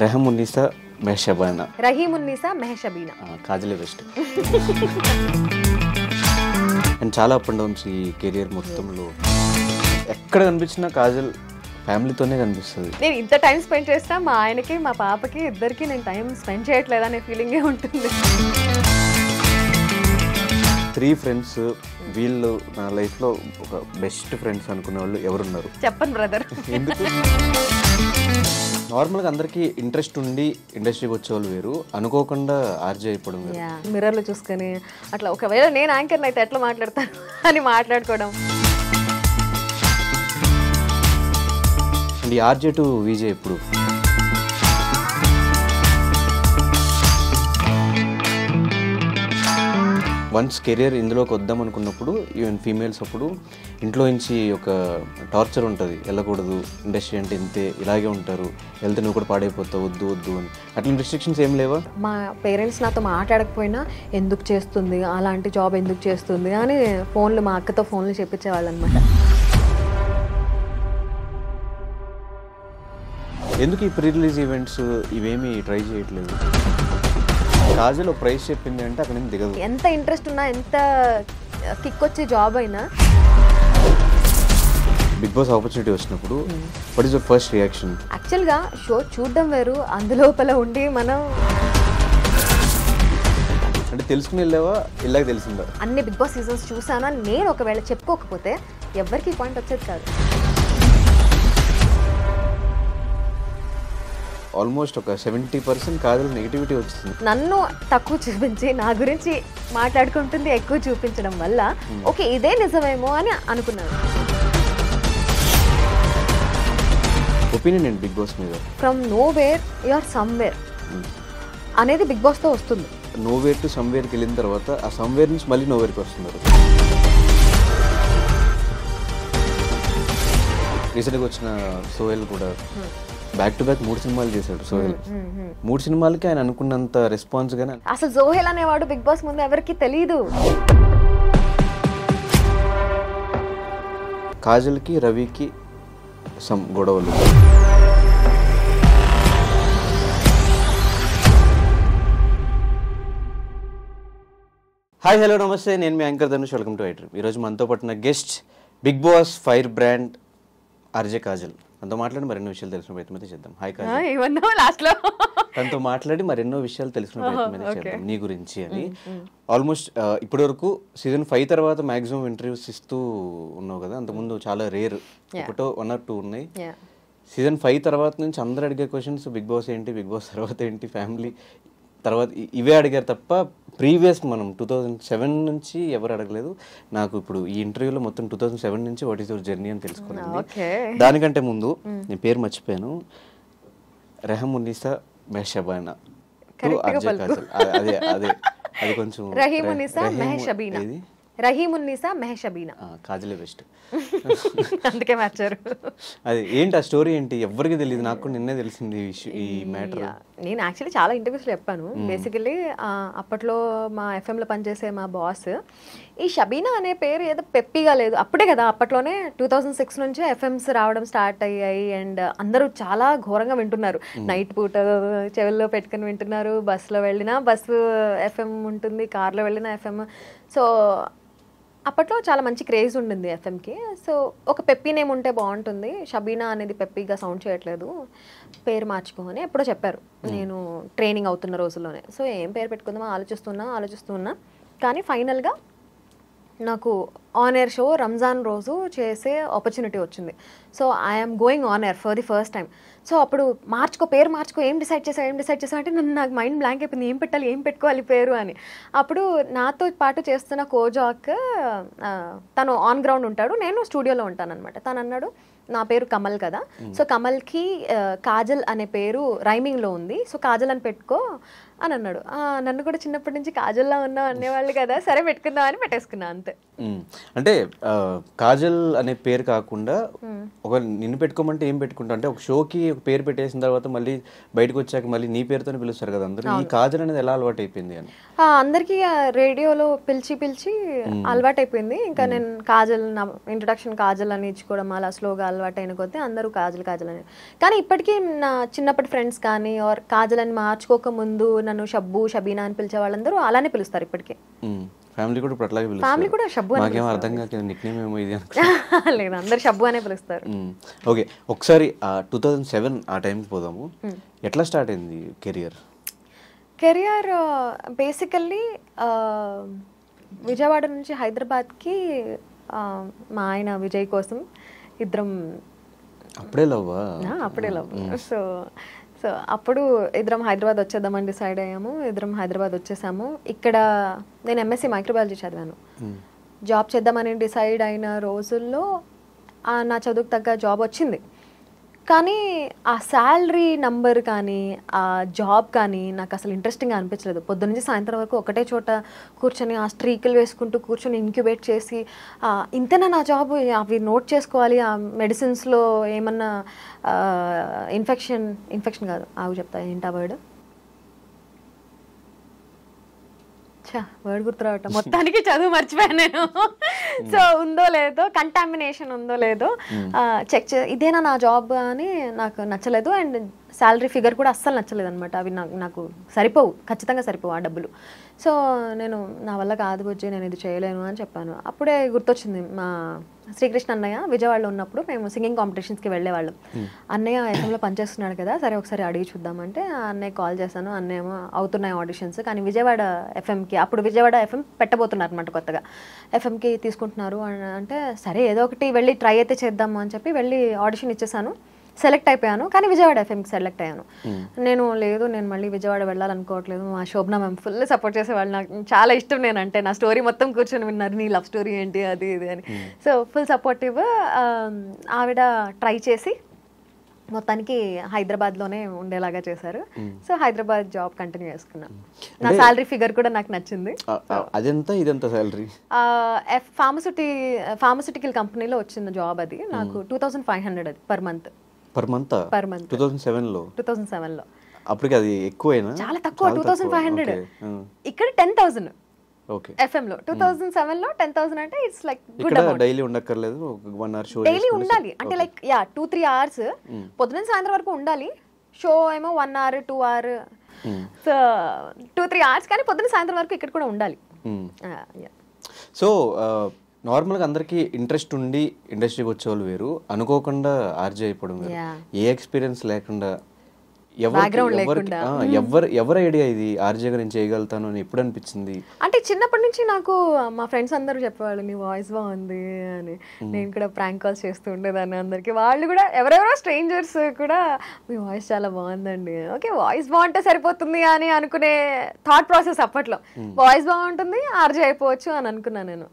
రెహమున్నీసా మెహషబానా. Rahimunnisa మెహషబీనా. కాజలే best. And చాలా up and downs ఈ career మొత్తంలో. ఎక్కడ కనిపించినా కాజల్ ఫ్యామిలీతోనే కనిపిస్తుంది. నేను ఇంత టైం స్పెండ్ చేస్తా, మా ఆయనకి మా పాపకి ఇద్దరికి నేను టైం స్పెండ్ చేయట్లేదు అనే ఫీలింగే ఉంటుంది. 3 ఫ్రెండ్స్, వీళ్ళు నా లైఫ్లో ఒక బెస్ట్ ఫ్రెండ్స్ అనుకునే వాళ్ళు ఎవరున్నారు? చెప్పండి బ్రదర్. ఎందుకు? నార్మల్గా అందరికీ ఇంట్రెస్ట్ ఉండి ఇండస్ట్రీకి వచ్చేవాళ్ళు వేరు, అనుకోకుండా ఆర్జే అయిపోవడం వేరు. మిర్రర్లో చూసుకొని అట్లా ఒకవేళ నేను యాంకర్ని అయితే ఎట్లా మాట్లాడతాను అని మాట్లాడుకోవడం. అండ్ ఆర్జే టు విజే ఇప్పుడు వన్స్ కెరియర్ ఇందులోకి వద్దాం అనుకున్నప్పుడు ఈవెన్ ఫీమేల్స్ అప్పుడు ఇంట్లో నుంచి ఒక టార్చర్ ఉంటుంది, వెళ్ళకూడదు, ఇండస్ట్రీ అంటే ఇంతే, ఇలాగే ఉంటారు, వెళ్తే నువ్వు కూడా పాడైపోతావు, వద్దు వద్దు అని. అట్లా రిస్ట్రిక్షన్స్ ఏం లేవా? మా పేరెంట్స్ నాతో మాట్లాడకపోయినా ఎందుకు చేస్తుంది, అలాంటి జాబ్ ఎందుకు చేస్తుంది అని ఫోన్లు, మా అక్కతో ఫోన్లు చెప్పించేవాళ్ళు అనమాట. ఎందుకు ఈ ప్రీ రిలీజ్ ఈవెంట్స్ ఇవేమీ ట్రై చేయట్లేదు? కాజల్ ఒక ప్రైస్ చెప్పింది అంటే అక్కడ నుంచి దిగదు. ఎంత ఇంట్రెస్ట్ ఉన్నా, ఎంత కిక్ వచ్చే జాబ్ అయినా. బిగ్ బాస్ ఆపర్చునిటీ వచ్చినప్పుడు what is your first reaction? యాక్చువల్గా షో చూడడం వేరు, అందులోపల ఉండి మనం అంటే తెలుసుకుని వెళ్ళావా, ఇలాగ తెలిసిందా? అన్ని బిగ్ బాస్ సీజన్స్ చూసాను అని నేను ఒకవేళ చెప్పుకోకపోతే ఎవరికి పాయింట్ వచ్చేది కాదు. ఆల్మోస్ట్ ఒక 70% కాజల్ నెగిటివిటీ వచ్చింది. నన్ను తక్కువ చూపించి నా గురించి మాట్లాడుకుంటుంది ఎక్కువ చూపించడం వల్ల ఓకే ఇదే నిజమేమో అని అనుకున్నాను. ఒపీనియన్ ఏంటి బిగ్ బాస్ మీద? From nowhere you are somewhere అనేది బిగ్ బాస్తో వస్తుంది. నోవేర్ టు సమ్వేర్కి వెళ్ళిన తర్వాత ఆ సమ్వేర్ నుంచి మళ్ళీ నోవేర్కి వస్తున్నారు. రీసెంట్గా వచ్చిన సోహెల్ కూడా బ్యాక్ టు బ్యాక్ 3 సినిమాలు చేశాడు సోహెల్. 3 సినిమాలకి ఆయన అనుకున్నంత రెస్పాన్స్ గానే. అసలు సోహెల్ అనేవాడు బిగ్ బాస్ ముందు ఎవరికి తెలియదు. కాజల్కి రవికి సమ్ గొడవలు. హాయ్ హలో నమస్తే, నేను మీ anchor Dhanush. Welcome to iDream. ఈరోజు మనతో పాటున్న guest Bigg Boss fire brand RJ Kajal. తనతో మాట్లాడి మరెన్నో విషయాలు తెలుసుకునే ప్రయత్నం అయితే చేద్దాం. హాయ్ కాజల్. తనతో మాట్లాడి మరెన్నో విషయాలు తెలుసుకునే ప్రయత్నం అయితే చేద్దాం నీ గురించి అని. ఆల్మోస్ట్ ఇప్పటి వరకు సీజన్ 5 తర్వాత మాక్సిమం ఇంటర్వ్యూస్ ఇస్తూ ఉన్నావు కదా, అంతకుముందు చాలా రేర్, ఒకటో 1 or 2 ఉన్నాయి. సీజన్ 5 తర్వాత నుంచి అందరూ అడిగే క్వశ్చన్స్ బిగ్ బాస్ ఏంటి, బిగ్ బాస్ తర్వాత ఏంటి, ఫ్యామిలీ తర్వాత ఇవే అడిగారు తప్ప ప్రీవియస్ మనం 2007 నుంచి ఎవరు అడగలేదు. నాకు ఇప్పుడు ఈ ఇంటర్వ్యూలో మొత్తం 2007 నుంచి వాట్ ఈస్ యువర్ జర్నీ అని తెలుసుకోవాలి. దానికంటే ముందు నేను పేరు మర్చిపోయాను, రెహమున్నీసా మెహషబానా టు ఆర్జే కాజల్. అదే అదే అది కొంచెం రహీమున్నీసా మెహషబీనా. రహీమున్నీసా మెహషబీనా. కాజలే బెస్ట్. అందుకే మార్చారు. అది ఏంటి ఆ స్టోరీ ఏంటి? ఎవరికి తెలియదు, నాకు నిన్నే తెలిసింది ఈ మ్యాటర్. నేను యాక్చువల్లీ చాలా ఇంటర్వ్యూస్లో చెప్పాను. బేసికలీ అప్పట్లో మా ఎఫ్ఎంలో పనిచేసే మా బాస్ ఈ షబీనా అనే పేరు ఏదో పెప్పిగా లేదు. అప్పుడే కదా, అప్పట్లోనే 2006 నుంచి ఎఫ్ఎంస్ రావడం స్టార్ట్ అయ్యాయి. అండ్ అందరూ చాలా ఘోరంగా వింటున్నారు. నైట్ పూట చెవుల్లో పెట్టుకుని వింటున్నారు. బస్సులో వెళ్ళినా బస్సు ఎఫ్ఎం ఉంటుంది, కార్లో వెళ్ళినా ఎఫ్ఎం. సో అప్పట్లో చాలా మంచి క్రేజ్ ఉండింది ఎఫ్ఎంకి. సో ఒక పెప్పీ నేమ్ ఉంటే బాగుంటుంది, షబీనా అనేది పెప్పీగా సౌండ్ చేయట్లేదు, పేరు మార్చుకోమని ఎప్పుడో చెప్పారు నేను ట్రైనింగ్ అవుతున్న రోజుల్లోనే. సో ఏం పేరు పెట్టుకుందామో ఆలోచిస్తున్నా. కానీ ఫైనల్గా నాకు ఆన్ ఎయిర్ షో రంజాన్ రోజు చేసే ఆపర్చునిటీ వచ్చింది. So I'm going on air for the first time. So అప్పుడు పేరు మార్చుకో, ఏం డిసైడ్ చేసావు అంటే నాకు మైండ్ బ్లాంక్ అయిపోయింది, ఏం పెట్టుకోవాలి పేరు అని. అప్పుడు నాతో పాటు చేస్తున్న కోజాక్ తను ఆన్ గ్రౌండ్ ఉంటాడు, నేను స్టూడియోలో ఉంటాను అనమాట. తను అన్నాడు నా పేరు కమల్ కదా, సో కమల్కి కాజల్ అనే పేరు రైమింగ్లో ఉంది, సో కాజల్ అని పెట్టుకో అని అన్నాడు. నన్ను కూడా చిన్నప్పటి నుంచి కాజల్లా ఉన్నావు అనేవాళ్ళు కదా, సరే పెట్టుకుందాం అని పెట్టేసుకున్నా అంతే. అంటే కాజల్ అనే పేరు కాకుండా ఒక నిన్ను పెట్టుకోమంటే ఏం పెట్టుకుంటా అంటే ఒక షోకి ఒక పేరు పెట్టేసిన తర్వాత మళ్ళీ బయటకు వచ్చాక మళ్ళీ నీ పేరుతోనే పిలుస్తారు కదా అందరూ. ఈ కాజల్ అనేది ఎలా అలవాటు అయిపోయింది అని? అందరికీ రేడియోలో పిలిచి అలవాటు అయిపోయింది. ఇంకా నేను కాజల్, నా ఇంట్రొడక్షన్ కాజల్ అని ఇచ్చుకోవడం అలా స్లోగా అలవాటు అయిన కొద్దీ అందరూ కాజల్ కాజల్ అని. కానీ ఇప్పటికీ నా చిన్నప్పటి ఫ్రెండ్స్ కానీ ఆర్ కాజల్ అని మార్చుకోక ముందు నన్ను షబ్బు, షబీనా అని పిలిచే వాళ్ళందరూ అలానే పిలుస్తారు ఇప్పటికీ. ఫ్యామిలీ కూడా ఇప్పుడు అట్లాగే పిలుస్తారు. ఫ్యామిలీ కూడా షబ్బు అని నాకేం అర్థం కాలేదు నిక్నేమ్ ఏమో ఇది లేదు, అందరు షబ్బు అనే పిలుస్తారు. ఓకే, ఒకసారి 2007 ఆ టైంకి పోదాము. ఎట్లా స్టార్ట్ అయింది కెరియర్? బేసికల్లీ విజయవాడ నుంచి హైదరాబాద్కి మా ఆయన విజయ్ కోసం ఇద్దరం. అప్పుడే లవ్? అప్పుడే లవ్. సో అప్పుడు ఇద్దరం హైదరాబాద్ వచ్చేద్దామని డిసైడ్ అయ్యాము. ఇద్దరం హైదరాబాద్ వచ్చేసాము. ఇక్కడ నేను ఎంఎస్సీ మైక్రోబయాలజీ చదివాను. జాబ్ చేద్దామని డిసైడ్ అయిన రోజుల్లో నా చదువుకు తగ్గ జాబ్ వచ్చింది. కానీ ఆ శాలరీ నంబర్ కానీ ఆ జాబ్ కానీ నాకు అసలు ఇంట్రెస్టింగ్గా అనిపించలేదు. పొద్దున్నుంచి సాయంత్రం వరకు ఒకటే చోట కూర్చొని ఆ స్ట్రీకులు వేసుకుంటూ కూర్చొని ఇంక్యుబేట్ చేసి ఇంతేనా నా జాబ్, అవి నోట్ చేసుకోవాలి, ఆ మెడిసిన్స్లో ఏమన్నా ఇన్ఫెక్షన్ కాదు ఆవు చెప్తా ఏంటి ఆ వర్డ్ గుర్తురావటం, మొత్తానికి చదువు మర్చిపోయాను నేను. సో ఉందో లేదో, కంటామినేషన్ ఉందో లేదో చెక్ ఇదేనా నా జాబ్ అని నాకు నచ్చలేదు. అండ్ శాలరీ ఫిగర్ కూడా అస్సలు నచ్చలేదు అనమాట. అవి నాకు సరిపోవు, ఖచ్చితంగా సరిపోవు ఆ డబ్బులు. సో నేను నా వల్ల కాదు బుజ్జి, నేను ఇది చేయలేను అని చెప్పాను. అప్పుడే గుర్తొచ్చింది, మా శ్రీకృష్ణ అన్నయ్య విజయవాడలో ఉన్నప్పుడు మేము సింగింగ్ కాంపిటీషన్స్కి వెళ్ళేవాళ్ళం. అన్నయ్య ఎఫ్ఎంలో పనిచేస్తున్నాడు కదా, సరే ఒకసారి అడిగి చూద్దామంటే అన్నయ్య కాల్ చేశాను. అన్నయ్య ఏమో అవుతున్నాయి ఆడిషన్స్, కానీ విజయవాడ ఎఫ్ఎంకి, అప్పుడు విజయవాడ ఎఫ్ఎం పెట్టబోతున్నారు అనమాట కొత్తగా, ఎఫ్ఎంకి తీసుకుంటున్నారు అంటే సరే ఏదో ఒకటి వెళ్ళి ట్రై అయితే చేద్దాము అని చెప్పి వెళ్ళి ఆడిషన్ ఇచ్చేసాను. సెలెక్ట్ అయిపోయాను, కానీ విజయవాడ ఎఫ్ఎంకి సెలెక్ట్ అయ్యాను. నేను మళ్ళీ విజయవాడ వెళ్ళాలనుకోవట్లేదు. మా శోభన మ్యామ్ ఫుల్ సపోర్ట్ చేసేవాళ్ళు, నాకు చాలా ఇష్టం నేనంటే. నా స్టోరీ మొత్తం కూర్చొని విన్నారు, నీ లవ్ స్టోరీ ఏంటి అది ఇది అని. So full supportive. ఆవిడ ట్రై చేసి మొత్తానికి హైదరాబాద్లోనే ఉండేలాగా చేశారు. సో హైదరాబాద్ జాబ్ కంటిన్యూ చేసుకున్నాను. నా శాలరీ ఫిగర్ కూడా నాకు నచ్చింది. ఇదంతా శాలరీ ఫార్మస్యూటికల్ కంపెనీలో వచ్చిన జాబ్ అది. నాకు 2500 అది పర్ మంత్. 2007లో. అప్పటికి అది ఎక్కువైనా? చాలా తక్కువ, 2500. ఇక్కడ 10,000 FM లో. 2007లో 10,000 అంటే it's like good amount. Daily ఉండక్కర్లేదు, 1 hour షో డైలీ ఉండాలి అంటే లైక్ 2-3 hours పొద్దున సాయంత్రం వరకు ఉండాలి. షో ఏమో 1 hour 2 hour, సో 2-3 hours, కానీ పొద్దున సాయంత్రం వరకు ఇక్కడ కూడా ఉండాలి. సో నార్మల్గా అందరికీ ఇంట్రెస్ట్ ఉండి ఇండస్ట్రీకి వచ్చేవాళ్ళు వేరు, అనుకోకుండా ఆర్జే అయిపోవడం వేరు. ఏ ఎక్స్పీరియన్స్ లేకుండా ఎవరి ఐడియా ఇది ఆర్జే గురించి చేయగలుగుతాను అని ఎప్పుడు అనిపించింది? అంటే చిన్నప్పటి నుంచి నాకు మా ఫ్రెండ్స్ అందరూ చెప్పేవాళ్ళు నీ వాయిస్ బాగుంది అని. నేను కూడా ప్రాంక్ కాల్స్ చేస్తూ ఉండేదాన్ని అందరికి. వాళ్ళు కూడా ఎవరెవరో స్ట్రేంజర్స్ కూడా మీ వాయిస్ చాలా బాగుందండి, ఓకే వాయిస్ బాగుంటే సరిపోతుంది అని అనుకునే థాట్ ప్రాసెస్ అప్పట్లో. వాయిస్ బాగుంటుంది ఆర్జే అయిపోవచ్చు అని అనుకున్నాను నేను.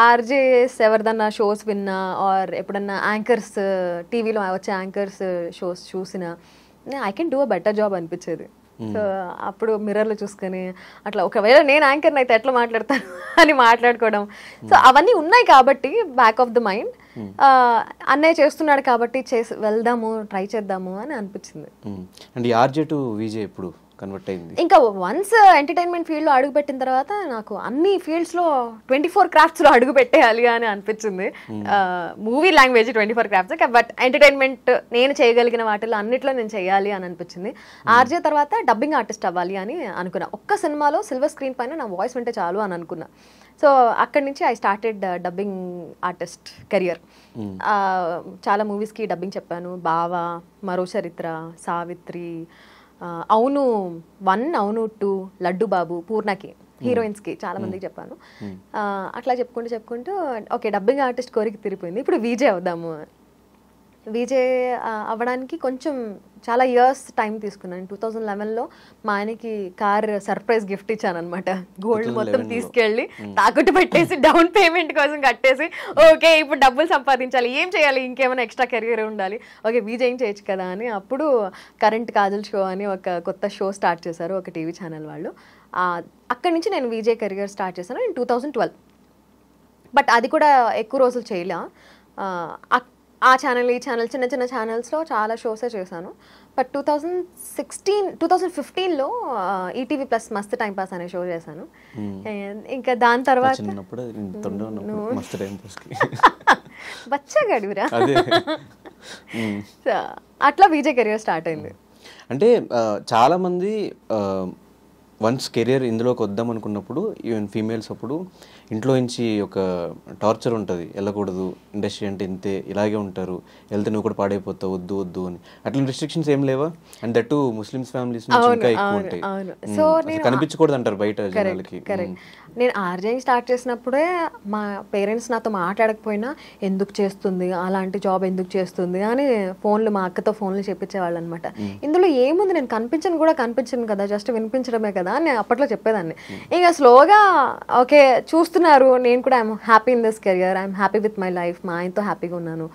ఆర్జేస్ ఎవరిదన్నా షోస్ విన్నా ఆర్ ఎప్పుడన్నా యాంకర్స్ టీవీలో వచ్చే యాంకర్స్ షోస్ చూసినా I can do a better job అనిపించేది. సో అప్పుడు మిర్రర్లో చూసుకొని అట్లా ఒకవేళ నేను యాంకర్ని అయితే ఎట్లా మాట్లాడతాను అని మాట్లాడుకోవడం. సో అవన్నీ ఉన్నాయి కాబట్టి బ్యాక్ ఆఫ్ ద మైండ్, అన్నయ్య చేస్తున్నాడు కాబట్టి వెళ్దాము ట్రై చేద్దాము అని అనిపించింది. అండ్ ఆర్జే టు విజే ఎప్పుడు కన్వర్ట్ అయింది? ఇంకా వన్స్ ఎంటర్టైన్మెంట్ ఫీల్డ్లో అడుగు పెట్టిన తర్వాత నాకు అన్ని ఫీల్డ్స్లో 24 క్రాఫ్ట్స్లో అడుగు పెట్టేయాలి అని అనిపించింది. Movie language 24 crafts, but entertainment నేను చేయగలిగిన వాటిలో అన్నిట్లో నేను చేయాలి అని అనిపించింది. ఆర్జే తర్వాత డబ్బింగ్ ఆర్టిస్ట్ అవ్వాలి అని అనుకున్నా. ఒక్క సినిమాలో సిల్వర్ స్క్రీన్ పైన నా వాయిస్ వింటే చాలు అని అనుకున్నా. సో అక్కడి నుంచి I started dubbing artist career. చాలా మూవీస్కి డబ్బింగ్ చెప్పాను. బావా, మరో చరిత్ర, సావిత్రి, అవును 1, అవును 2, లడ్డు బాబు, పూర్ణకి, హీరోయిన్స్కి చాలా మందికి చెప్పాను. అట్లా చెప్పుకుంటూ ఓకే డబ్బింగ్ ఆర్టిస్ట్ కోరిక తిరిగిపోయింది, ఇప్పుడు విజే అవుదాము. విజే అవ్వడానికి కొంచెం చాలా ఇయర్స్ టైం తీసుకున్నాను. 2011లో మా ఆయనకి కార్ సర్ప్రైజ్ గిఫ్ట్ ఇచ్చాను అనమాట. గోల్డ్ మొత్తం తీసుకెళ్ళి తాకట్టు పెట్టేసి డౌన్ పేమెంట్ కోసం కట్టేసి ఓకే ఇప్పుడు డబ్బులు సంపాదించాలి, ఏం చేయాలి, ఇంకేమైనా ఎక్స్ట్రా కెరియర్ ఉండాలి, ఓకే విజయ్ ఏం చేయొచ్చు కదా అని అప్పుడు కరెంట్ కాజల్ షో అని ఒక కొత్త షో స్టార్ట్ చేశారు ఒక టీవీ ఛానల్ వాళ్ళు. అక్కడి నుంచి నేను విజయ్ కెరియర్ స్టార్ట్ చేశాను ఇన్ 2012. బట్ అది కూడా ఎక్కువ రోజులు చేయలే. ఆ ఛానల్ ఈ ఛానల్ చిన్న చిన్న ఛానల్స్లో చాలా షోసే చేశాను. బట్ 2015లో ఈటీవీ ప్లస్ మస్త్ టైం పాస్ అనే షో చేశాను. ఇంకా దాని తర్వాత బచ్చగాడివిరా అట్లా బీజే కెరియర్ స్టార్ట్ అయింది. అంటే చాలామంది వన్స్ కెరియర్ ఇందులోకి వద్దాం అనుకున్నప్పుడు ఈవెన్ ఫీమేల్స్ అప్పుడు ఇంట్లో నుంచి ఒక టార్చర్ ఉంటుంది, వెళ్ళకూడదు, ఇండస్ట్రీ అంటే ఇంతే, ఇలాగే ఉంటారు, వెళ్తే నువ్వు కూడా పాడైపోతావు, వద్దు వద్దు అని. అట్లా రిస్ట్రిక్షన్స్ ఏం లేవా? అండ్ దట్ ముస్లిమ్స్ ఫ్యామిలీస్ నుంచి ఇంకా ఎక్కువ ఉంటాయి, కనిపించకూడదు అంటారు బయట జనాలకి. నేను ఆర్జేయింగ్ స్టార్ట్ చేసినప్పుడే మా పేరెంట్స్ నాతో మాట్లాడకపోయినా ఎందుకు చేస్తుంది, అలాంటి జాబ్ ఎందుకు చేస్తుంది అని మా అక్కతో ఫోన్లు చెప్పించేవాళ్ళు అనమాట. ఇందులో ఏముంది, నేను కనిపించను కదా, జస్ట్ వినిపించడమే కదా అని నేను అప్పట్లో చెప్పేదాన్ని. ఇంకా స్లోగా ఓకే చూస్తున్నారు, నేను కూడా I'm happy in this career, I'm happy with my life, మా ఆయనతో హ్యాపీగా ఉన్నాను,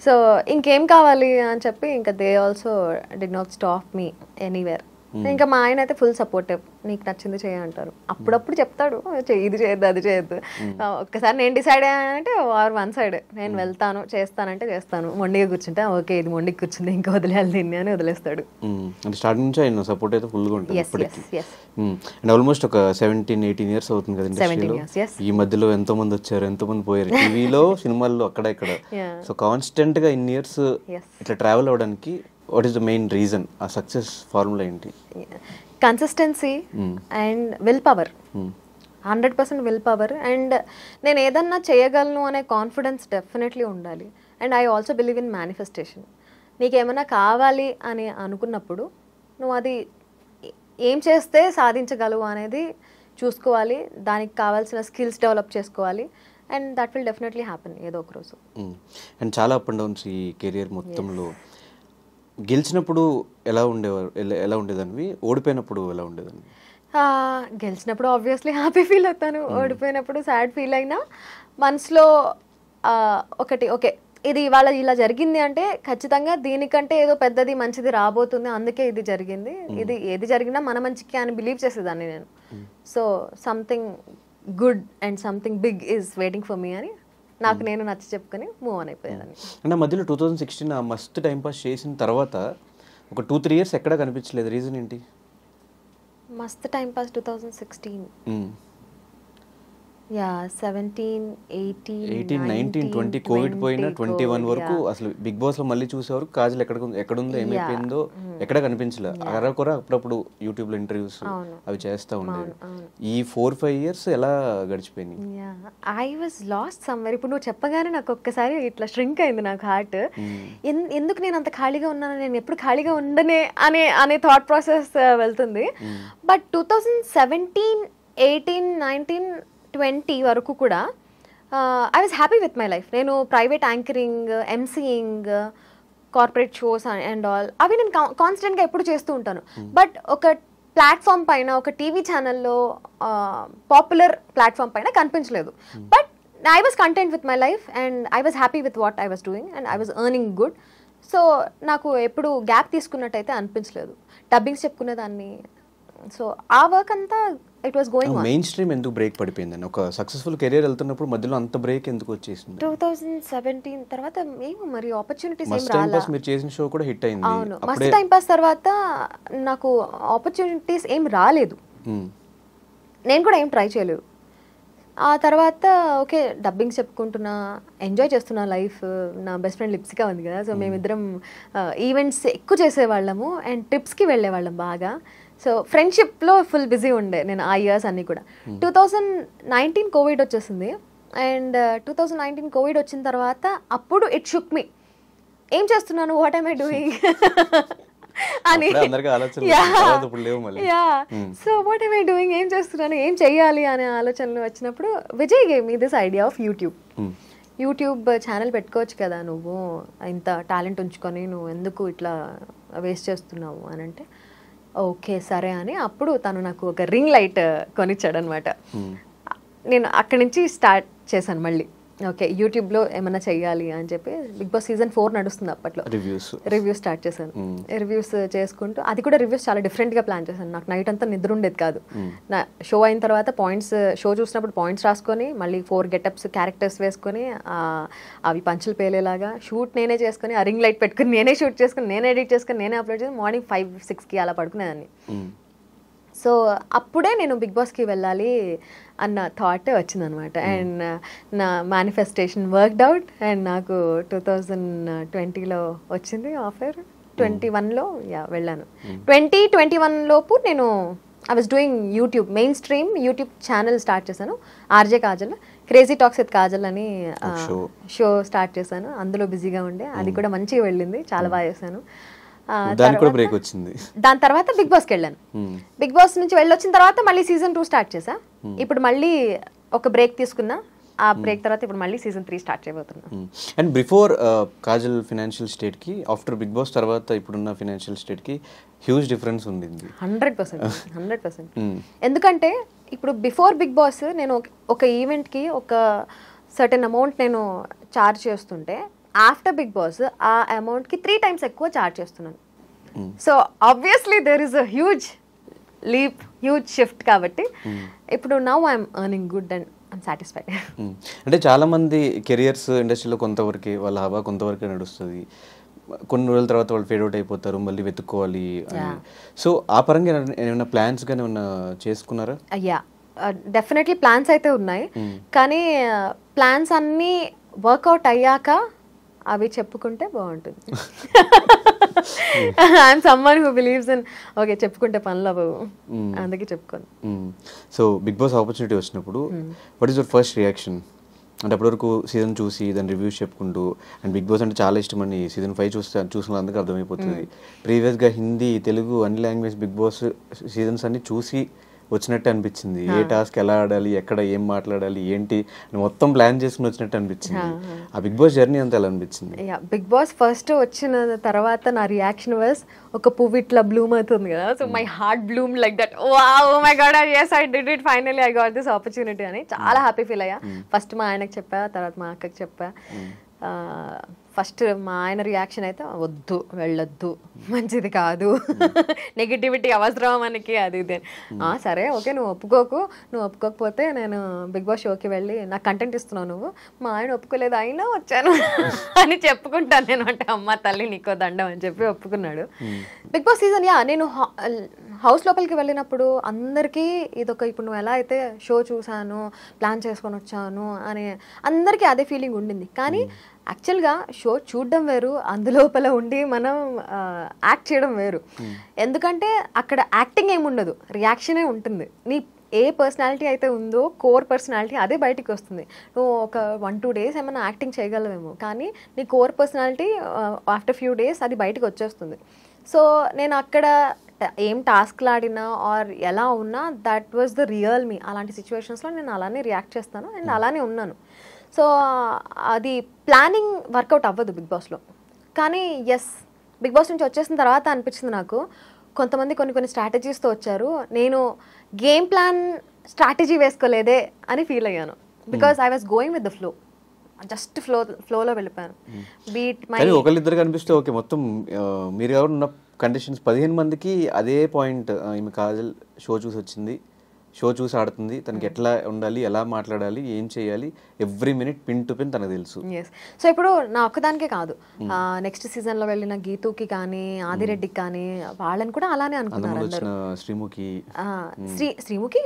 సో ఇంకేం కావాలి అని చెప్పి ఇంకా they also did not stop me anywhere. ఇంకా మా ఆయన అయితే ఫుల్ సపోర్టివ్, నీకు నచ్చింది చేయంటారు. అప్పుడప్పుడు చెప్తాడు ఇది చేయొద్దు అది చేయొద్దు. ఒక్కసారి నేను డిసైడ్ అయ్యానంటే వన్ సైడ్, నేను వెళ్తాను చేస్తానంటే చేస్తాను, మొండిగా కూర్చుంటే ఓకే ఇది మొండికి కూర్చుంది ఇంకా వదిలేయాలి దీన్ని అని వదిలేస్తాడు. స్టార్టింగ్ నుంచి ఆయన సపోర్ట్ అయితే ఫుల్గా ఉంటుంది. అండ్ ఆల్మోస్ట్ ఒక 17-18 ఇయర్స్ అవుతుంది కదా ఇండస్ట్రీలో. ఈ మధ్యలో ఎంతో మంది వచ్చారు, ఎంతో మంది పోయారు, టీవీలో సినిమాల్లో అక్కడ ఇక్కడ. సో కాన్స్టెంట్ గా ఇన్ని ఇయర్స్ ఇట్లా ట్రావెల్ అవ్వడానికి what is the main reason? ఆ సక్సెస్ ఫార్ములా ఏంటి? Consistency and will power, 100% will power. And నేను ఏదన్నా చేయగలను అనే కాన్ఫిడెన్స్ డెఫినెట్లీ ఉండాలి. And I also believe in manifestation. నీకేమైనా కావాలి అని అనుకున్నప్పుడు నువ్వు అది ఏం చేస్తే సాధించగలవు అనేది చూసుకోవాలి, దానికి కావాల్సిన స్కిల్స్ డెవలప్ చేసుకోవాలి, and that will definitely happen ఏదో ఒక రోజు. అండ్ చాలా అప్ అండ్ డౌన్స్ ఈ కెరియర్ మొత్తంలో. గెలిచినప్పుడు ఎలా ఉండేదానివి, ఓడిపోయినప్పుడు ఎలా ఉండేదాన్ని? గెలిచినప్పుడు ఆబ్వియస్లీ హ్యాపీ ఫీల్ అవుతాను, ఓడిపోయినప్పుడు సాడ్ ఫీల్ అయినా మనసులో ఒకటి ఓకే ఇది ఇవాళ ఇలా జరిగింది అంటే ఖచ్చితంగా దీనికంటే ఏదో పెద్దది మంచిది రాబోతుంది, అందుకే ఇది జరిగింది, ఇది ఏది జరిగినా మన మంచికి అని బిలీవ్ చేసేదాన్ని నేను. So something good and something big is waiting for me అని నాకు నేను నచ్చ చెప్పుకొని మూవ్ ఆన్ అయిపోయేదాన్ని. అంటే మధ్యలో 2016 ఆ మస్తు టైం పాస్ చేసిన తర్వాత ఒక 2-3 ఇయర్స్ ఎక్కడా కనిపించలేదు, రీజన్ ఏంటి? మస్తు టైం పాస్ 2016 యా 17, 18, 19, 20 కోవిడ్ పోయినా 21 వరకు అసలు బిగ్ బాస్ లో మళ్ళీ చూసేవారు కాజల్ ఎక్కడుందో ఏమైపోయిందో ఎక్కడ కనిపించలే. అరకొర అప్పుడప్పుడు యూట్యూబ్ లో ఇంటర్వ్యూస్ అవి చేస్తా ఉండేవి. ఈ 4-5 ఇయర్స్ ఎలా గడిచిపోయింది? I was last somewhere. ఇప్పుడు నువ్వు చెప్పగానే నాకు ఒక్కసారి ఇట్లా ష్రింక్ అయింది నాకు హార్ట్. ఎందుకు నేను అంత ఖాళీగా ఉన్నాను, నేను ఎప్పుడు ఖాళీగా ఉండనే అనే థాట్ ప్రాసెస్ వెళ్తుంది. బట్ 2017, 18, 19, 20 వరకు కూడా I was happy with my life. నేను private anchoring, emceeing, corporate shows and all అవి నేను కాన్స్టెంట్గా ఎప్పుడు చేస్తూ ఉంటాను. బట్ ఒక ప్లాట్ఫామ్ పైన, ఒక టీవీ ఛానల్లో, పాపులర్ ప్లాట్ఫామ్ పైన కనిపించలేదు. But I was content with my life and I was happy with what I was doing and I was earning good. So నాకు ఎప్పుడు గ్యాప్ తీసుకున్నట్టయితే అనిపించలేదు, డబ్బింగ్స్ చెప్పుకునేదాన్ని. సో ఆ వర్క్ అంతా it was going on. Main stream ఎందుకు break పడిపోయిందని, ఒక successful career వెళ్తున్నప్పుడు మధ్యలో అంత బ్రేక్ ఎందుకు వచ్చేసింది? 2017 తర్వాత మేము మరి ఆపర్చునిటీస్ ఏం రాలా. మస్త్ మీరు చేసిన షో కూడా హిట్ అయింది. అవును, మస్త్ టైం పాస్ తర్వాత నాకు ఆపర్చునిటీస్ ఏం రాలేదు, నేను కూడా ఏం ట్రై చేయలేదు. ఆ తర్వాత ఓకే డబ్బింగ్స్ చెప్పుకుంటున్నా, ఎంజాయ్ చేస్తున్నా లైఫ్. నా బెస్ట్ ఫ్రెండ్ లిప్సికా ఉంది కదా, సో మేమిద్దరం ఈవెంట్స్ ఎక్కువ చేసేవాళ్ళము అండ్ ట్రిప్స్కి వెళ్ళేవాళ్ళం బాగా. సో ఫ్రెండ్షిప్లో ఫుల్ బిజీ ఉండే నేను ఆ ఇయర్స్ అన్నీ కూడా. 2019 కోవిడ్ వచ్చేసింది అండ్ 2019 కోవిడ్ వచ్చిన తర్వాత అప్పుడు ఇట్ షుక్ మీ, ఏం చేస్తున్నాను, వాట్ ఐమ్ ఐ డూయింగ్ అని. So what I'm I doing, ఏం చేస్తున్నాను, ఏం చెయ్యాలి అనే ఆలోచనలు వచ్చినప్పుడు Vijay gave me this idea of YouTube channel పెట్టుకోవచ్చు కదా నువ్వు, ఇంత టాలెంట్ ఉంచుకొని నువ్వు ఎందుకు ఇట్లా వేస్ట్ చేస్తున్నావు అని అంటే ఓకే సరే అని అప్పుడు తను నాకు ఒక రింగ్ లైట్ కొనిచ్చాడు అనమాట. నేను అక్కడి నుంచి స్టార్ట్ చేశాను మళ్ళీ ఓకే యూట్యూబ్లో ఏమైనా చెయ్యాలి అని చెప్పి బిగ్ బాస్ సీజన్ 4 నడుస్తుంది అప్పట్లో. రివ్యూస్ స్టార్ట్ చేశాను. రివ్యూస్ చేసుకుంటూ అది కూడా రివ్యూస్ చాలా డిఫరెంట్గా ప్లాన్ చేశాను. నాకు నైట్ అంతా నిద్ర ఉండేది కాదు. నా షో అయిన తర్వాత షో చూసినప్పుడు పాయింట్స్ రాసుకొని మళ్ళీ 4 గెటప్స్ క్యారెక్టర్స్ వేసుకొని అవి పంచులు పేలేలాగా షూట్ నేనే చేసుకొని ఆ రింగ్ లైట్ పెట్టుకుని నేనే షూట్ చేసుకుని నేనే ఎడిట్ చేసుకుని నేనే అప్లోడ్ చేసి మార్నింగ్ 5-6కి అలా పడుకునేదాన్ని. సో అప్పుడే నేను బిగ్ బాస్కి వెళ్ళాలి అన్న థాట్ వచ్చిందనమాట. అండ్ నా మేనిఫెస్టేషన్ వర్క్డ్ అవుట్ అండ్ నాకు 2020లో వచ్చింది ఆఫర్. 21లో వెళ్ళాను. 2021 లోపు నేను I was doing YouTube main stream YouTube channel start చేశాను. RJ Kajal, crazy talks with Kajal అని షో స్టార్ట్ చేశాను. అందులో బిజీగా ఉండే, అది కూడా మంచిగా వెళ్ళింది, చాలా బాగా చేశాను. దాని తర్వాత బిగ్ బాస్కి వెళ్ళాను. బిగ్ బాస్ నుంచి వెళ్ళొచ్చిన తర్వాత మళ్ళీ సీజన్ 2 స్టార్ట్ చేశా. ఇప్పుడు మళ్ళీ ఒక బ్రేక్ తీసుకున్నా. ఆ బ్రేక్ తర్వాత ఇప్పుడు మళ్ళీ సీజన్ 3 స్టార్ట్ చేయబోతున్నా. And before Kajal financial state కి ఆఫ్టర్ బిగ్ బాస్ తర్వాత ఇప్పుడున్న ఫైనాన్షియల్ స్టేట్ కి హ్యూజ్ డిఫరెన్స్ ఉంది. 100%. ఎందుకంటే ఇప్పుడు బిఫోర్ బిగ్ బాస్ నేను ఒక ఈవెంట్ కి ఒక సర్టెన్ అమౌంట్ నేను చార్జ్ చేస్తుంటే ఆఫ్టర్ బిగ్ బాస్ ఆ అమౌంట్కి 3 times ఎక్కువ చార్జ్ చేస్తున్నాను. So obviously there is a huge leap, huge shift. కాబట్టి ఇప్పుడు now I'm earning good and I'm satisfied. అంటే చాలా మంది కెరియర్స్ ఇండస్ట్రీలో కొంతవరకు వాళ్ళ హవా కొంతవరకు నడుస్తుంది, కొన్ని రోజుల తర్వాత వాళ్ళు ఫేడ్ అవుట్ అయిపోతారు, మళ్ళీ వెతుక్కోవాలి. సో ఆ పరంగా ఏమైనా ప్లాన్స్ కానీ ఏమైనా చేసుకున్నారా? అయ్యా డెఫినెట్లీ ప్లాన్స్ అయితే ఉన్నాయి, కానీ ప్లాన్స్ అన్నీ వర్కౌట్ అయ్యాక అవి చెప్పుకుంటే బాగుంటుంది. I'm someone who believes in okay చెప్పుకుంటే పనులు అవ్వవు, అందుకే చెప్పుకోను. సో బిగ్ బాస్ ఆపర్చునిటీ వచ్చినప్పుడు what is your first reaction? అంటే అప్పటివరకు సీజన్ చూసి దాని రివ్యూస్ చెప్పుకుంటూ, అండ్ బిగ్ బాస్ అంటే చాలా ఇష్టం అని సీజన్ 5 చూసిన అందుకు అర్థమైపోతుంది. ప్రీవియస్గా హిందీ, తెలుగు అన్ని లాంగ్వేజ్ బిగ్ బాస్ సీజన్స్ అన్ని చూసి వచ్చినట్టు అనిపించింది. ఏ టాస్క్ ఎలా ఆడాలి, ఎక్కడ ఏం మాట్లాడాలి, ఏంటి మొత్తం ప్లాన్ చేసుకుని వచ్చినట్టు అనిపించింది. ఆ బిగ్ బాస్ జర్నీ అంతా ఎలా అనిపించింది? బిగ్ బాస్ ఫస్ట్ వచ్చిన తర్వాత నా రియాక్షన్ వాస్ ఒక పువ్వు ఇట్లా బ్లూమ్ అవుతుంది కదా, so my heart Bloom like that. Wow my God, yes I did it, finally I got this opportunity అని చాలా హ్యాపీ ఫీల్ అయ్యా. ఫస్ట్ మా ఆయనకు చెప్పా, తర్వాత మా అక్కకి చెప్పా. ఫస్ట్ మా ఆయన రియాక్షన్ అయితే వద్దు, వెళ్ళొద్దు, మంచిది కాదు, నెగిటివిటీ అవసరం మనకి, అది ఇది. సరే ఓకే నువ్వు ఒప్పుకోకపోతే నేను బిగ్ బాస్ షోకి వెళ్ళి నాకు కంటెంట్ ఇస్తున్నావు నువ్వు, మా ఆయన ఒప్పుకోలేదు అయినా వచ్చాను అని చెప్పుకుంటాను నేను. అంటే అమ్మ తల్లి నీకో దండం అని చెప్పి ఒప్పుకున్నాడు. బిగ్ బాస్ సీజన్ నేను హౌస్ లోపలికి వెళ్ళినప్పుడు అందరికీ ఇదొక, ఇప్పుడు నువ్వు ఎలా అయితే షో చూసాను, ప్లాన్ చేసుకొని వచ్చాను అని అందరికీ అదే ఫీలింగ్ ఉండింది. కానీ యాక్చువల్గా షో చూడడం వేరు, అందులోపల ఉండి మనం యాక్ట్ చేయడం వేరు. ఎందుకంటే అక్కడ యాక్టింగ్ ఏమి ఉండదు, రియాక్షనే ఉంటుంది. నీ ఏ పర్సనాలిటీ అయితే ఉందో కోర్ పర్సనాలిటీ అదే బయటికి వస్తుంది. నువ్వు ఒక 1-2 days ఏమైనా యాక్టింగ్ చేయగలవేమో, కానీ నీ core personality after few days అది బయటికి వచ్చేస్తుంది. సో నేను అక్కడ ఏం టాస్క్లు ఆడినా ఆర్ ఎలా ఉన్నా దట్ వాజ్ ద రియల్ మీ. అలాంటి సిచ్యువేషన్స్లో నేను అలానే రియాక్ట్ చేస్తాను అండ్ అలానే ఉన్నాను. సో అది ప్లానింగ్ వర్కౌట్ అవ్వదు బిగ్ బాస్లో. కానీ ఎస్, బిగ్ బాస్ నుంచి వచ్చేసిన తర్వాత అనిపించింది నాకు, కొంతమంది కొన్ని స్ట్రాటజీస్తో వచ్చారు, నేను గేమ్ ప్లాన్ స్ట్రాటజీ వేసుకోలేదే అని ఫీల్ అయ్యాను. Because I was going with the flow, just ఫ్లోలో వెళ్ళిపోయాను. బీట్ మై ఒకళ్ళిద్దరు కనిపిస్తే ఓకే, మొత్తం మీరు ఎవరు ఉన్న కండిషన్స్ 15 మందికి అదే పాయింట్, ఈమె కాజల్ షో చూసి వచ్చింది, షో చూసి ఆడుతుంది, తనకి ఎట్లా ఉండాలి, ఎలా మాట్లాడాలి, ఏం చేయాలి, every minute pin to pin తనకు తెలుసు. సో ఇప్పుడు నా ఒక్కదానికే కాదు, నెక్స్ట్ సీజన్లో వెళ్ళిన గీతుకి కానీ ఆదిరెడ్డికి కానీ వాళ్ళని కూడా అలానే అనుకున్నారు. Sreemukhi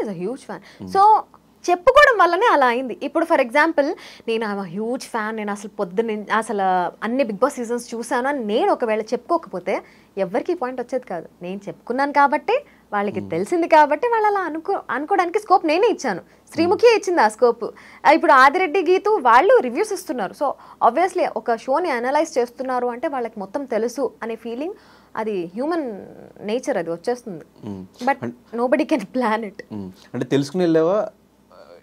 is a huge fan. So చెప్పుకోవడం వల్లనే అలా అయింది. ఇప్పుడు ఫర్ ఎగ్జాంపుల్ నేను హ్యూజ్ ఫ్యాన్, నేను అసలు అసలు అన్ని బిగ్ బాస్ సీజన్స్ చూసాను అని నేను ఒకవేళ చెప్పుకోకపోతే ఎవరికి పాయింట్ వచ్చేది కాదు. నేను చెప్పుకున్నాను కాబట్టి, వాళ్ళకి తెలిసింది కాబట్టి వాళ్ళు అలా అనుకోవడానికి స్కోప్ నేనే ఇచ్చాను. శ్రీముఖి ఇచ్చింది ఆ స్కోప్. ఇప్పుడు ఆదిరెడ్డి, గీతు వాళ్ళు రివ్యూస్ ఇస్తున్నారు. సో ఆబ్వియస్లీ ఒక షోని అనలైజ్ చేస్తున్నారు అంటే వాళ్ళకి మొత్తం తెలుసు అనే ఫీలింగ్, అది హ్యూమన్ నేచర్, అది వచ్చేస్తుంది. But nobody can plan it. అంటే తెలుసుకుని వెళ్ళావా,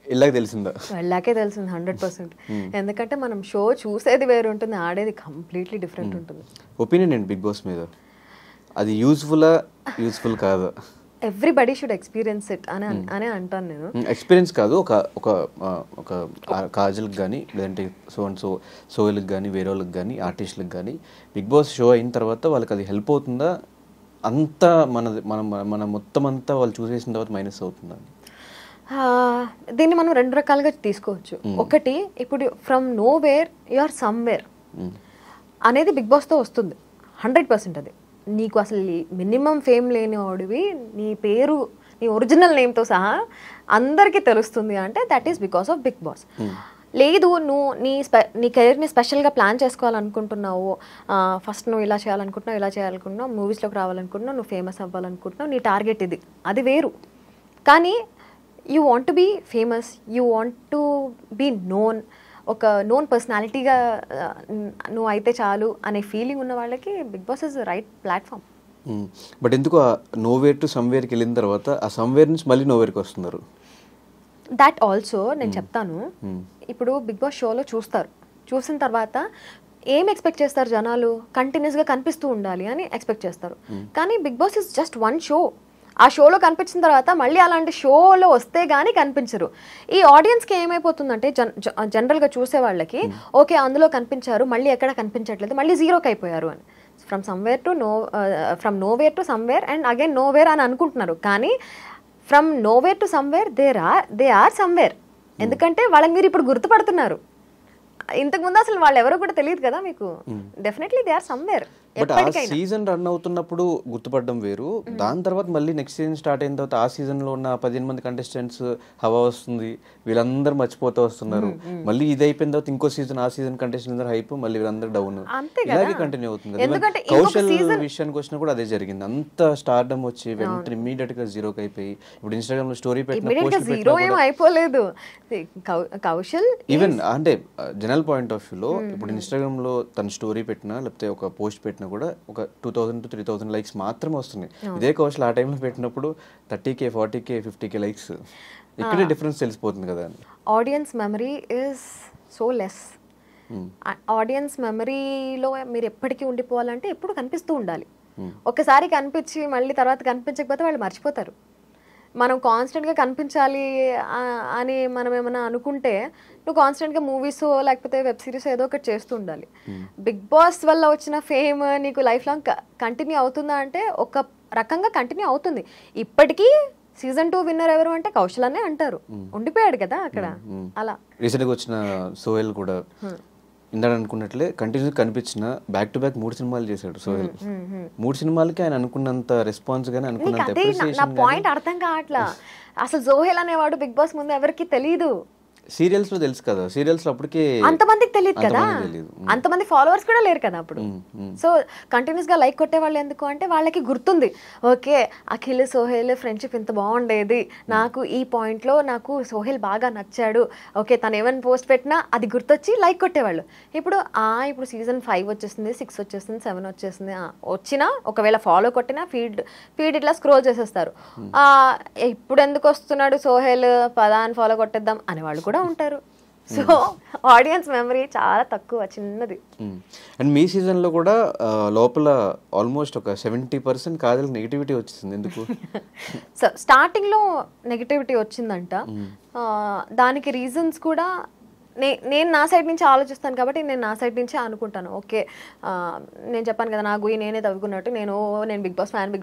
వెళ్ళాకే తెలిసిందా? వెళ్ళాకే తెలిసింది 100%. ఎందుకంటే మనం షో చూసేది వేరు ఉంటుంది, ఆడేది కంప్లీట్లీ డిఫరెంట్ ఉంటుంది. ఒపీనియన్ ఏంటి బిగ్ బాస్ మీద? అది యూస్ఫుల్ కాదా? ఎవ్రీబడి షుడ్ ఎక్స్పీరియన్స్ ఇట్ అని అంటాను నేను. ఎక్స్పీరియన్స్ కాదు, ఒక ఒక ఒక కాజల్కి కానీ లేదంటే సోహెల్కి కానీ వేరే వాళ్ళకి కానీ ఆర్టిస్టులకు కానీ బిగ్ బాస్ షో అయిన తర్వాత వాళ్ళకి అది హెల్ప్ అవుతుందా, అంతా మన మొత్తం అంతా వాళ్ళు చూసేసిన తర్వాత మైనస్ అవుతుందా? దీన్ని మనం 2 రకాలుగా తీసుకోవచ్చు. ఒకటి, ఇప్పుడు from nowhere you are somewhere అనేది బిగ్ బాస్తో వస్తుంది 100%. అది నీకు అసలు మినిమం ఫేమ్ లేని వాడివి, నీ పేరు నీ ఒరిజినల్ నేమ్తో సహా అందరికీ తెలుస్తుంది అంటే that is because of Bigg Boss. లేదు, నువ్వు నీ కెరీర్ని స్పెషల్గా ప్లాన్ చేసుకోవాలనుకుంటున్నావు, ఫస్ట్ నువ్వు ఇలా చేయాలనుకుంటున్నావు, మూవీస్లోకి రావాలనుకుంటున్నావు, నువ్వు ఫేమస్ అవ్వాలనుకుంటున్నావు, నీ టార్గెట్ ఇది, అది వేరు. కానీ you want to be famous, you want to be known, ఒక నోన్ పర్సనాలిటీగా నువ్వు అయితే చాలు అనే ఫీలింగ్ ఉన్న వాళ్ళకి Bigg Boss is right platform. But ఎందుకు నోవేర్ టు సమ్వేర్కి వెళ్ళిన తర్వాత ఆ సమ్వేర్ నుంచి మళ్ళీ నోవేర్కి వస్తున్నారు? దట్ ఆల్సో నేను చెప్తాను. ఇప్పుడు బిగ్ బాస్ షోలో చూసిన తర్వాత ఏం ఎక్స్పెక్ట్ చేస్తారు జనాలు? కంటిన్యూస్గా కనిపిస్తూ ఉండాలి అని ఎక్స్పెక్ట్ చేస్తారు. కానీ Bigg Boss is just one show. ఆ షోలో కనిపించిన తర్వాత మళ్ళీ అలాంటి షోలో వస్తే కానీ కనిపించరు. ఈ ఆడియన్స్కి ఏమైపోతుందంటే జనరల్గా చూసే వాళ్ళకి ఓకే అందులో కనిపించారు, మళ్ళీ ఎక్కడ కనిపించట్లేదు, మళ్ళీ జీరోకి అయిపోయారు అని. From nowhere to somewhere and again nowhere అని అనుకుంటున్నారు. కానీ from nowhere to somewhere they are somewhere. ఎందుకంటే వాళ్ళని మీరు ఇప్పుడు గుర్తుపడుతున్నారు. ఇంతకుముందు అసలు వాళ్ళు ఎవరో కూడా తెలియదు కదా మీకు. Definitely they are somewhere. But ఆ సీజన్ రన్ అవుతున్నప్పుడు గుర్తుపడడం వేరు, దాని తర్వాత మళ్ళీ నెక్స్ట్ సీజన్ స్టార్ట్ అయిన తర్వాత ఆ సీజన్లో ఉన్న 15 మంది కంటెస్టెంట్స్ హవా వస్తుంది, వీళ్ళందరూ మర్చిపోతూ వస్తున్నారు. మళ్ళీ ఇది అయిపోయిన తర్వాత ఇంకో సీజన్, ఆ సీజన్ కంటెస్టెంట్స్ హైప్, మళ్ళీ వీళ్ళందరూ డౌన్, ఇలాగే కంటిన్యూ అవుతుంది. కౌశల్ విషయానికి వచ్చినా కూడా అదే జరిగింది. అంత స్టార్డమ్ వచ్చి వెంటనే ఇమీడియట్ గా జీరోకి అయిపోయి ఇప్పుడు ఇన్స్టాగ్రామ్ లో స్టోరీ అయిపోలేదు కౌశల్. ఈవెన్ అంటే జనరల్ పాయింట్ ఆఫ్ వ్యూలో ఇప్పుడు ఇన్స్టాగ్రామ్ లో తన స్టోరీ పెట్టినా లేకపోతే ఒక పోస్ట్ పెట్టినా కూడా ఒక 2000 to 3000 లైక్స్ మాత్రమే వస్తున్నాయి. ఇదే కౌశల్ ఆ టైంలో పెట్టినప్పుడు 30K 40K 50K లైక్స్. ఇక్కడే డిఫరెన్స్ తెలిసిపోతుంది కదా. Audience memory is so less. Audience మెమరీలో మీరు ఎప్పటికీ ఉండిపోవాలంటే ఎప్పుడు కనిపిస్తూ ఉండాలి. ఒకసారి కనిపించి మళ్ళీ తర్వాత కనిపించకపోతే వాళ్ళు మర్చిపోతారు. మనం కాన్స్టెంట్గా కనిపించాలి అని మనం ఏమైనా అనుకుంటే నువ్వు కాన్స్టెంట్గా మూవీస్ లేకపోతే వెబ్ సిరీస్ ఏదో ఒకటి చేస్తూ ఉండాలి. బిగ్ బాస్ వల్ల వచ్చిన ఫేమ్ నీకు లైఫ్ లాంగ్ కంటిన్యూ అవుతుందా అంటే ఒక రకంగా కంటిన్యూ అవుతుంది. ఇప్పటికీ సీజన్ 2 విన్నర్ ఎవరు అంటే కౌశల్ అనే అంటారు. ఉండిపోయాడు కదా అక్కడ. అలా రీసెంట్గా వచ్చిన సోహెల్ కూడా ఇందాక అనుకున్నట్లే కంటిన్యూ కనిపించిన బ్యాక్ టు బ్యాక్ 3 సినిమాలు చేశాడు సోహెల్. 3 సినిమాలకి ఆయన అనుకున్నంత రెస్పాన్స్ గానీ అనుకున్నంత అప్రిసియేషన్. పాయింట్ అర్థం కావట్లా. అసలు సోహెల్ అనేవాడు బిగ్ బాస్ ముందు ఎవరికి తెలీదు. సీరియల్స్ లో తెలుసు కదా, సీరియల్స్ లో అప్పటికే అంతమందికి తెలియదు కదా, అంతమంది ఫాలోవర్స్ కూడా లేరు కదా అప్పుడు. సో కంటిన్యూస్ గా లైక్ కొట్టే వాళ్ళు ఎందుకు అంటే వాళ్ళకి గుర్తుంది, ఓకే అఖిల్ సోహెల్ ఫ్రెండ్షిప్ ఇంత బాగుండేది, నాకు ఈ పాయింట్ లో నాకు సోహెల్ బాగా నచ్చాడు, ఓకే తను ఏమైనా పోస్ట్ పెట్టినా అది గుర్తొచ్చి లైక్ కొట్టేవాళ్ళు. ఇప్పుడు ఇప్పుడు సీజన్ 5 వచ్చేసింది, 6 వచ్చేసింది, 7 వచ్చేసింది, వచ్చినా ఒకవేళ ఫాలో కొట్టినా ఫీడ్ ఇట్లా స్క్రోల్ చేసేస్తారు. ఇప్పుడు ఎందుకు వస్తున్నాడు సోహెల్, పదాన్ని ఫాలో కొట్టేద్దాం అనేవాళ్ళు కూడా ఉంటారు. సో ఆడియన్స్ మెమరీ చాలా తక్కువ, చిన్నది. అండ్ మీ సీజన్ లో కూడా లోపల ఆల్మోస్ట్ ఒక 70% కాజల్ నెగిటివిటీ వచ్చింది. ఎందుకు? సో స్టార్టింగ్ లో నెగిటివిటీ వచ్చిందంట. దానికి రీజన్స్ కూడా నేను నా సైడ్ నుంచి ఆలోచిస్తాను కాబట్టి నేను నా సైడ్ నుంచే అనుకుంటాను. ఓకే నేను చెప్పాను కదా, నా గుయి నేనే తవ్వుకున్నట్టు నేను బిగ్ బాస్ ఫ్యాన్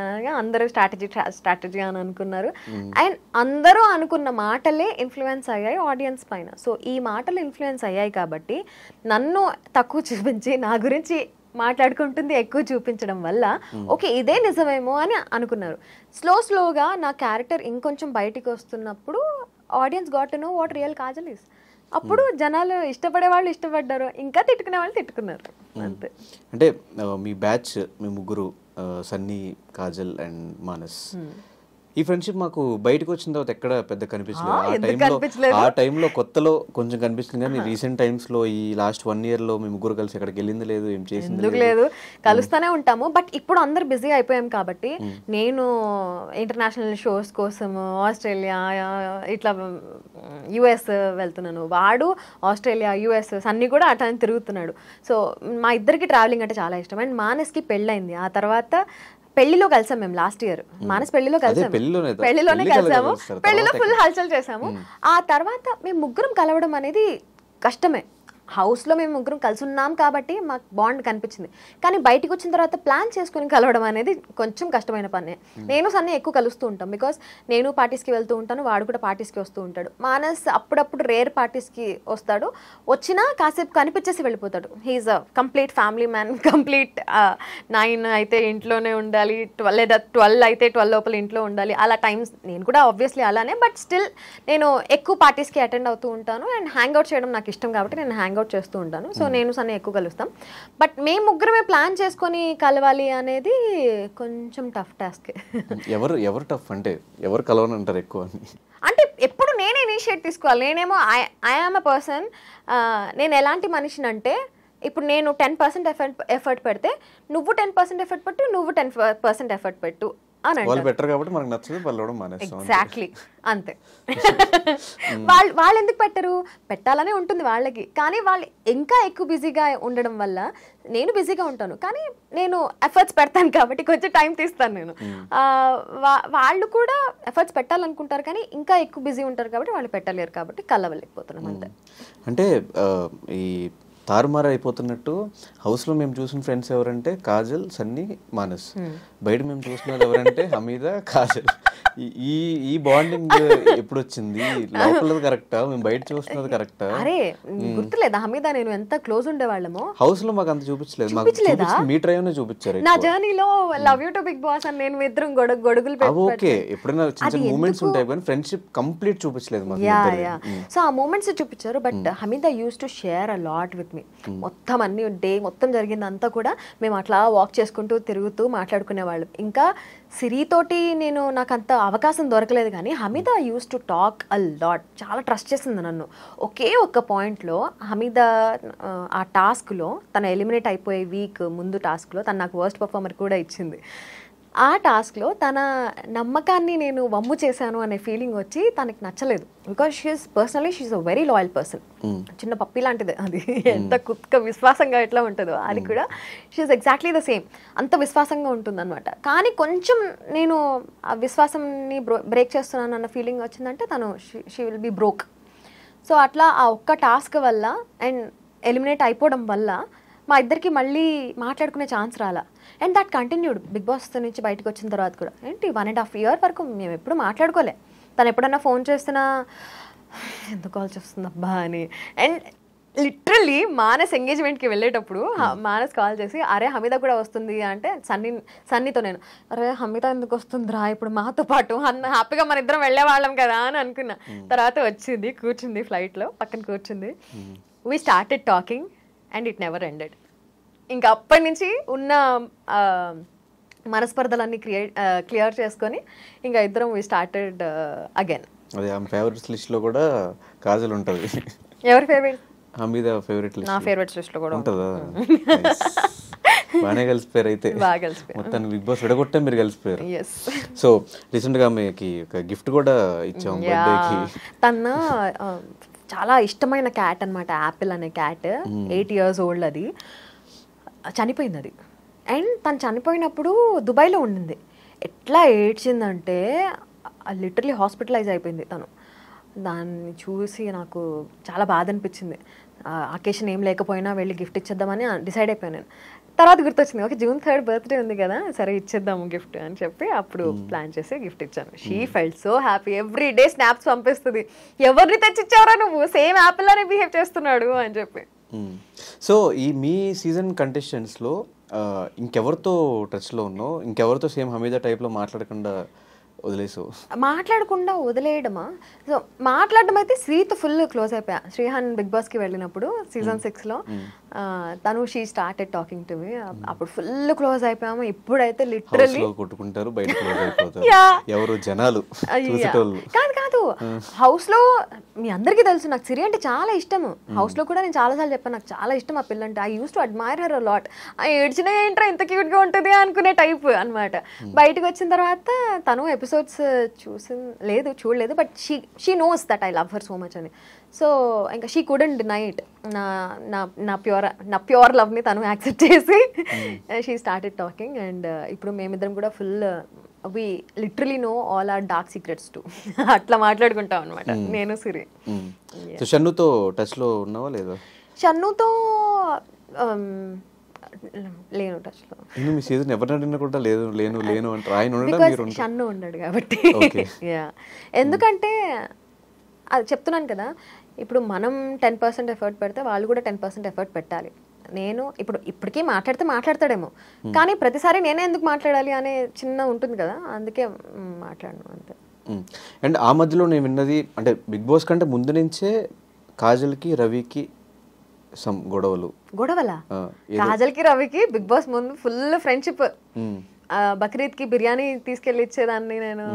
అనగా అందరూ స్ట్రాటజీ అని అనుకున్నారు. అండ్ అందరూ అనుకున్న మాటలే ఇన్ఫ్లుయెన్స్ అయ్యాయి ఆడియన్స్ పైన. సో ఈ మాటలు ఇన్ఫ్లుయెన్స్ అయ్యాయి కాబట్టి నన్ను తక్కువ చూపించి నా గురించి మాట్లాడుకుంటుంది ఎక్కువ చూపించడం వల్ల ఓకే ఇదే నిజమేమో అని అనుకున్నారు. స్లోగా నా క్యారెక్టర్ ఇంకొంచెం బయటికి వస్తున్నప్పుడు audience got to know what real Kajal is. అప్పుడు జనాలు ఇష్టపడే వాళ్ళు ఇష్టపడ్డారు, ఇంకా తిట్టుకునే వాళ్ళు తిట్టుకున్నారు. అంతే. అంటే మీ బ్యాచ్ మీ ముగ్గురు సన్నీ, కాజల్ అండ్ మానస్, ఈ ఫ్రెండ్షిప్ మాకు బయటకు వచ్చిన తర్వాత ఎక్కడ పెద్ద కనిపించలేదు. ఆ టైంలో కొత్తలో కొంచెం కనిపిస్తుంది కానీ రీసెంట్ టైమ్స్ లో ఈ లాస్ట్ 1 year లో మీ ముగ్గురు కలిసి ఎక్కడికి వెళ్ళింది లేదు, ఏం చేసింది లేదు. కలుస్తూనే ఉంటాము, బట్ ఇప్పుడు అందరు బిజీ అయిపోయాం కాబట్టి నేను ఇంటర్నేషనల్ షోస్ కోసం ఆస్ట్రేలియా ఇట్లా యుఎస్ వెళ్తున్నాను, వాడు ఆస్ట్రేలియా యుఎస్ అన్ని కూడా అటని తిరుగుతున్నాడు. సో మా ఇద్దరికి ట్రావెలింగ్ అంటే చాలా ఇష్టం. అండ్ మానస్కి పెళ్ళైంది, ఆ తర్వాత పెళ్లిలో కలిసాం మేము లాస్ట్ ఇయర్, మానస్ పెళ్లిలో కలిసాము, పెళ్లిలోనే కలిసాము, పెళ్లిలో ఫుల్ హల్చల్ చేసాము. ఆ తర్వాత మేము ముగ్గురం కలవడం అనేది కష్టమే. హౌస్లో మేము ముగ్గురం కలిసి ఉన్నాం కాబట్టి మాకు బాండ్ కనిపించింది, కానీ బయటకు వచ్చిన తర్వాత ప్లాన్ చేసుకుని కలవడం అనేది కొంచెం కష్టమైన పనే. నేను సన్నీ ఎక్కువ కలుస్తూ ఉంటాం, బికాస్ నేను పార్టీస్కి వెళ్తూ ఉంటాను, వాడు కూడా పార్టీస్కి వస్తూ ఉంటాడు. మానస్ అప్పుడప్పుడు రేర్ పార్టీస్కి వస్తాడు, వచ్చినా కాసేపు కనిపించేసి వెళ్ళిపోతాడు. He's a complete family man, complete 9 అయితే ఇంట్లోనే ఉండాలి, 12 లేదా 12 అయితే 12 లోపల ఇంట్లో ఉండాలి, అలా టైమ్స్. నేను కూడా ఆబ్వియస్లీ అలానే, బట్ స్టిల్ నేను ఎక్కువ పార్టీస్కి అటెండ్ అవుతూ ఉంటాను అండ్ హ్యాంగ్ అవుట్ చేయడం నాకు ఇష్టం కాబట్టి నేను హ్యాంగ్ అవుట్ చేస్తూ ఉంటాను. సో నేను సన్నీ ఎక్కువ కలుస్తాం, బట్ మేము ముగ్గురమే ప్లాన్ చేసుకొని కలవాలి అనేది కొంచెం టఫ్ టాస్క్. ఎవరు టఫ్ అంటే ఎవరు కలవనంటారు ఎక్కువ అంటే ఎప్పుడు నేనే ఇనిషియేట్ తీసుకోవాలి. నేనేమో ఐ యామ్ అ పర్సన్, నేను ఎలాంటి మనిషిని అంటే ఇప్పుడు నేను 10% ఎఫర్ట్ పెడితే నువ్వు 10% ఎఫర్ట్ పెట్టు, నువ్వు 10% ఎఫర్ట్ పెట్టు అని వాళ్ళు బెటర్ కాబట్టి మనకు నచ్చదు, వాళ్ళు మానేస్తాం. ఎగ్జాక్ట్లీ అంతే. వాళ్ళు ఎందుకు పెట్టరు, పెట్టాలనే ఉంటుంది వాళ్ళకి, కానీ వాళ్ళు ఇంకా ఎక్కువ బిజీగా ఉండడం వల్ల నేను బిజీగా ఉంటాను, కానీ నేను ఎఫర్ట్స్ పెడతాను కాబట్టి కొంచెం టైం తీస్తాను నేను. వాళ్ళు కూడా ఎఫర్ట్స్ పెట్టాలనుకుంటారు కానీ ఇంకా ఎక్కువ బిజీ ఉంటారు కాబట్టి వాళ్ళు పెట్టలేరు, కాబట్టి కలవలేకపోతున్నాం అంతే. అంటే ఈ తారుమారు అయిపోతున్నట్టు హౌస్లో మేము చూసిన ఫ్రెండ్స్ ఎవరంటే కాజల్, సన్నీ, మానస్. బయట మేము చూసినది ఎవరంటే హమీదా, కాజల్. ఈ బాండింగ్ ఎప్పుడు వచ్చింది? లోపలది కరెక్టా, మేము బయట చూస్తున్నది కరెక్టా? అరే గుర్తులేదా హమీదా నేను ఎంత క్లోజ్ ఉండేవాళ్ళమో? హౌస్ లో మాకు అంత చూపించలేదు, మీ ట్రైన్ చూపించారు. నా జర్నీలో love you to Bigg Boss అని నేను ఇద్దరం గొడుగులు ఓకే, ఎప్పుడైనా చిన్న మూమెంట్స్ ఉంటాయి కానీ ఫ్రెండ్షిప్ కంప్లీట్ చూపించలేదు మాకు. సో ఆ మూమెంట్స్ చూపించారు, but Hamida used to share a lot with me. మొత్తం అన్ని డే మొత్తం జరిగిందంతా కూడా మేము అట్లా వాక్ చేసుకుంటూ తిరుగుతూ మాట్లాడుకునేవాళ్ళం. ఇంకా సిరితోటి నాకు అంత అవకాశం దొరకలేదు, కానీ Hamida used to talk a lot. చాలా ట్రస్ట్ చేసింది నన్ను. ఒకే ఒక్క పాయింట్లో హమీదా ఆ టాస్క్లో తను ఎలిమినేట్ అయిపోయే వీక్ ముందు టాస్క్లో తను నాకు వర్స్ట్ పర్ఫార్మర్ కూడా ఇచ్చింది. ఆ టాస్క్లో తన నమ్మకాన్ని నేను వమ్ము చేశాను అనే ఫీలింగ్ వచ్చి తనకి నచ్చలేదు, because she is a very loyal person. చిన్న పప్పి లాంటిది అది, ఎంత కుక్క విశ్వాసంగా ఎట్లా ఉంటుందో అది కూడా షీఈస్ ఎగ్జాక్ట్లీ ద సేమ్, అంత విశ్వాసంగా ఉంటుంది అనమాట. కానీ కొంచెం నేను ఆ విశ్వాసంని బ్రేక్ చేస్తున్నాను అన్న ఫీలింగ్ వచ్చిందంటే తను she will be broke. So అట్లా ఆ ఒక్క టాస్క్ వల్ల అండ్ ఎలిమినేట్ అయిపోవడం వల్ల మా ఇద్దరికి మళ్ళీ మాట్లాడుకునే ఛాన్స్ రాలా. And that continued Bigg Boss నుంచి బయటకు వచ్చిన తర్వాత కూడా. ఏంటి 1.5 year వరకు మేము ఎప్పుడు మాట్లాడుకోలే. తను ఎప్పుడన్నా ఫోన్ చేస్తున్నా ఎందుకు కాల్ చేస్తుంది అబ్బా అని. అండ్ లిటరల్లీ మానస్ ఎంగేజ్మెంట్కి వెళ్ళేటప్పుడు మానస్ కాల్ చేసి అరే హమీదా కూడా వస్తుంది అంటే సన్నీతో నేను అరే హమీదా ఎందుకు వస్తుందిరా ఇప్పుడు మాతో పాటు అన్న హ్యాపీగా మన ఇద్దరం వెళ్ళేవాళ్ళం కదా అని అనుకున్నా. తర్వాత వచ్చింది, కూర్చుంది ఫ్లైట్లో, పక్కన కూర్చుంది. We started talking and it never ended. ఇంకా అప్పటి నుంచి ఉన్న మనస్పర్ధలన్నీ క్లియర్ చేసుకొని ఇంకా ఇద్దరం వీ స్టార్టెడ్ అగైన్. అదే ఆమె ఫేవరెట్స్ లిస్ట్ లో కూడా కాజల్ ఉంటది. ఎవరి ఫేవరెట్? Hamida favourite list. నా ఫేవరెట్స్ లిస్ట్ లో కూడా ఉంటదా? బాగానే కలిసిపోయారు అయితే. మొత్తం బిగ్ బాస్ విడగొట్టే మీరు కలిసిపోయారు. సో రీసెంట్ గా మీకు ఒక గిఫ్ట్ కూడా ఇచ్చాం బర్త్డేకి. తన చాలా ఇష్టమైన క్యాట్ అనమాట, యాపిల్ అనే క్యాట్. 8 years old. అది చనిపోయింది అది. అండ్ తను చనిపోయినప్పుడు దుబాయ్లో ఉండింది. ఎట్లా ఏడ్చిందంటే లిటరలీ హాస్పిటలైజ్ అయిపోయింది తను. దాన్ని చూసి నాకు చాలా బాధ అనిపించింది. అకేషన్ ఏం లేకపోయినా వెళ్ళి గిఫ్ట్ ఇచ్చేద్దామని డిసైడ్ అయిపోయాను నేను. తర్వాత గుర్తొచ్చింది, ఓకే June 3rd బర్త్డే ఉంది కదా, సరే ఇచ్చేద్దాము గిఫ్ట్ అని చెప్పి అప్పుడు ప్లాన్ చేసి గిఫ్ట్ ఇచ్చాను. She felt so happy. Every day snaps పంపిస్తుంది, ఎవరిని తెచ్చిచ్చావరా నువ్వు, సేమ్ యాపిల్ లానే బిహేవ్ చేస్తున్నాడు అని చెప్పి. సో ఈ మీ సీజన్ కంటెస్టెంట్స్లో ఇంకెవరితో టచ్లో ఉన్నావు? ఇంకెవరితో సేమ్ హమీదా టైప్లో మాట్లాడకుండా వదిలేసావు? మాట్లాడకుండా వదిలేయడమా? సో మాట్లాడడం అయితే శ్రీతో ఫుల్ క్లోజ్ అయిపోయా. శ్రీహాన్ బిగ్ బాస్కి వెళ్ళినప్పుడు Season 6లో తను she started talking to me. అప్పుడు ఫుల్ క్లోజ్ అయిపోయాము. ఇప్పుడైతే లిటరల్లీ కొట్టుకుంటారు, బయట క్లోజ్ అయిపోతారు. ఎవరు జనాలు కాదు హౌస్ లో మీ అందరికీ తెలుసు నాకు సిరి అంటే చాలా ఇష్టం. హౌస్ లో కూడా నేను చాలాసార్లు చెప్పాను నాకు చాలా ఇష్టం ఆ పిల్ల అంటే. I used to admire her a lot. ఏడ్చినా ఏంట్రా ఇంత క్యూట్ గా ఉంటుంది అనుకునే టైప్ అనమాట. బయటకు వచ్చిన తర్వాత తను ఎపిసోడ్స్ చూడలేదు, but she knows that I love her so much అని. సో ఇంకా షీ కుడెంట్ డినై ఇట్. నా నా నా ప్యూర్ లవ్ని తను యాక్సెప్ట్ చేసి షీ స్టార్టెడ్ టాకింగ్. అండ్ ఇప్పుడు మేమిద్దరం కూడా full we literally know all our dark secrets to అట్లా మాట్లాడుకుంటాం అనమాట నేను సిరి. షన్నుతో టచ్లో ఉన్నావా లేదా? షన్నుతో లేను టచ్లో. మీ సీజన్ ఎవరిని అడిగినా కూడా లేను లేను లేను అంటే ఆయన షన్ను ఉన్నాడు కాబట్టి. ఎందుకంటే అది చెప్తున్నాను కదా, ఇప్పుడు మనం 10% ఎఫర్ట్ పెడితే వాళ్ళు కూడా 10% ఎఫర్ట్ పెట్టాలి. నేను ఇప్పటికీ మాట్లాడతాడేమో, కానీ ప్రతిసారి నేనే ఎందుకు మాట్లాడాలి అనే చిన్న ఉంటుంది కదా, అందుకే మాట్లాడను అంతే. అండ్ ఆ మధ్యలో నేను విన్నది అంటే బిగ్ బాస్ కంటే ముందు నుంచే కాజల్కి రవికి గొడవలా? కాజల్కి రవికి బిగ్ బాస్ ముందు ఫుల్ ఫ్రెండ్షిప్. బక్రీద్ కి బిర్యానీ తీసుకెళ్లి ఇచ్చేదాన్ని నేను.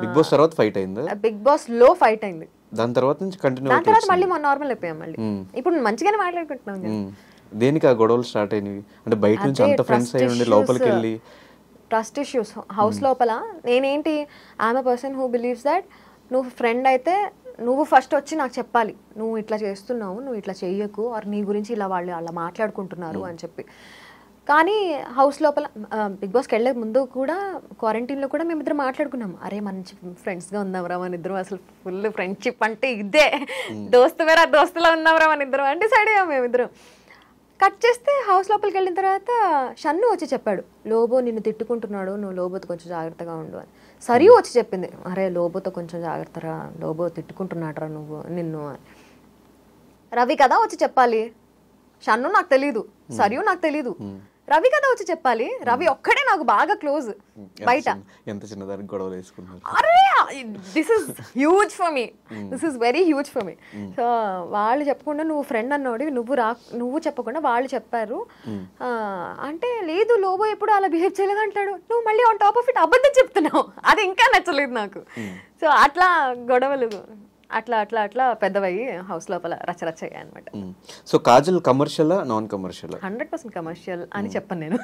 బిగ్ బాస్ తర్వాత ఫైట్ అయింది, బిగ్ బాస్ లో ఫైట్ అయింది. దాని తర్వాత నుంచి కంటిన్యూ, దాని తర్వాత మళ్ళీ నార్మల్ అయిపోయాం. మళ్ళీ ఇప్పుడు మంచిగానే మాట్లాడుకుంటున్నాం. దేనికి ఆ గొడవలు స్టార్ట్ అయినవి అంటే బయట నుంచి అంత ఫ్రెండ్స్ అయ్యి ఉండి లోపలికి వెళ్ళి ట్రస్ట్ ఇష్యూస్ హౌస్ లోపల. నేనేంటి, I'm a person who believes that నువ్వు ఫ్రెండ్ అయితే నువ్వు ఫస్ట్ వచ్చి నాకు చెప్పాలి, నువ్వు ఇట్లా చేస్తున్నావు, నువ్వు ఇట్లా చెయ్యకు, ఆర్ నీ గురించి ఇలా వాళ్ళు అలా మాట్లాడుకుంటున్నారు అని చెప్పి. కానీ హౌస్ లోపల బిగ్ బాస్కి వెళ్ళే ముందు కూడా క్వారంటైన్లో కూడా మేమిద్దరం మాట్లాడుకున్నాం, అరే మంచి ఫ్రెండ్స్గా ఉందాంరా మన ఇద్దరం, అసలు ఫుల్ ఫ్రెండ్షిప్ అంటే ఇదే, దోస్తు వేరే దోస్తులా ఉందాంరా మన ఇద్దరం అని డిసైడ్ అయ్యాం మేమిద్దరం. కట్ చేస్తే హౌస్ లోపలికి వెళ్ళిన తర్వాత షన్ను వచ్చి చెప్పాడు, లోబో నిన్ను తిట్టుకుంటున్నాడు, నువ్వు లోబోతో కొంచెం జాగ్రత్తగా ఉండు అని. సరియు వచ్చి చెప్పింది, అరే లోబోతో కొంచెం జాగ్రత్తరా, లోబో తిట్టుకుంటున్నాడరా నువ్వు నిన్ను అని. రవి కదా వచ్చి చెప్పాలి, షన్ను నాకు తెలీదు, సరియు నాకు తెలీదు, రవి కదా వచ్చి చెప్పాలి. రవి ఒక్కడే నాకు బాగా క్లోజ్ బయట. ఎంత చిన్నదానికి గొడవలు వేసుకున్నారు. అరే this is huge for me, this is very huge for me. So వాళ్ళు చెప్పకుండా నువ్వు ఫ్రెండ్ అన్నాడు, నువ్వు చెప్పకుండా వాళ్ళు చెప్పారు అంటే, లేదు లోబో ఎప్పుడు అలా బిహేవ్ చేయలేదు అంటాడు, నువ్వు మళ్ళీ ఆన్ టాప్ ఆఫ్ ఇట్ అబద్ధం చెప్తున్నావు, అది ఇంకా నచ్చలేదు నాకు. సో అట్లా గొడవలు అట్లా అట్లా అట్లా పెద్దవయ్యి హౌస్ లోపల రచ్చరచ్చయ్యాయి అనమాట. So Kajal commercial non commercial? 100% commercial అని చెప్పను నేను.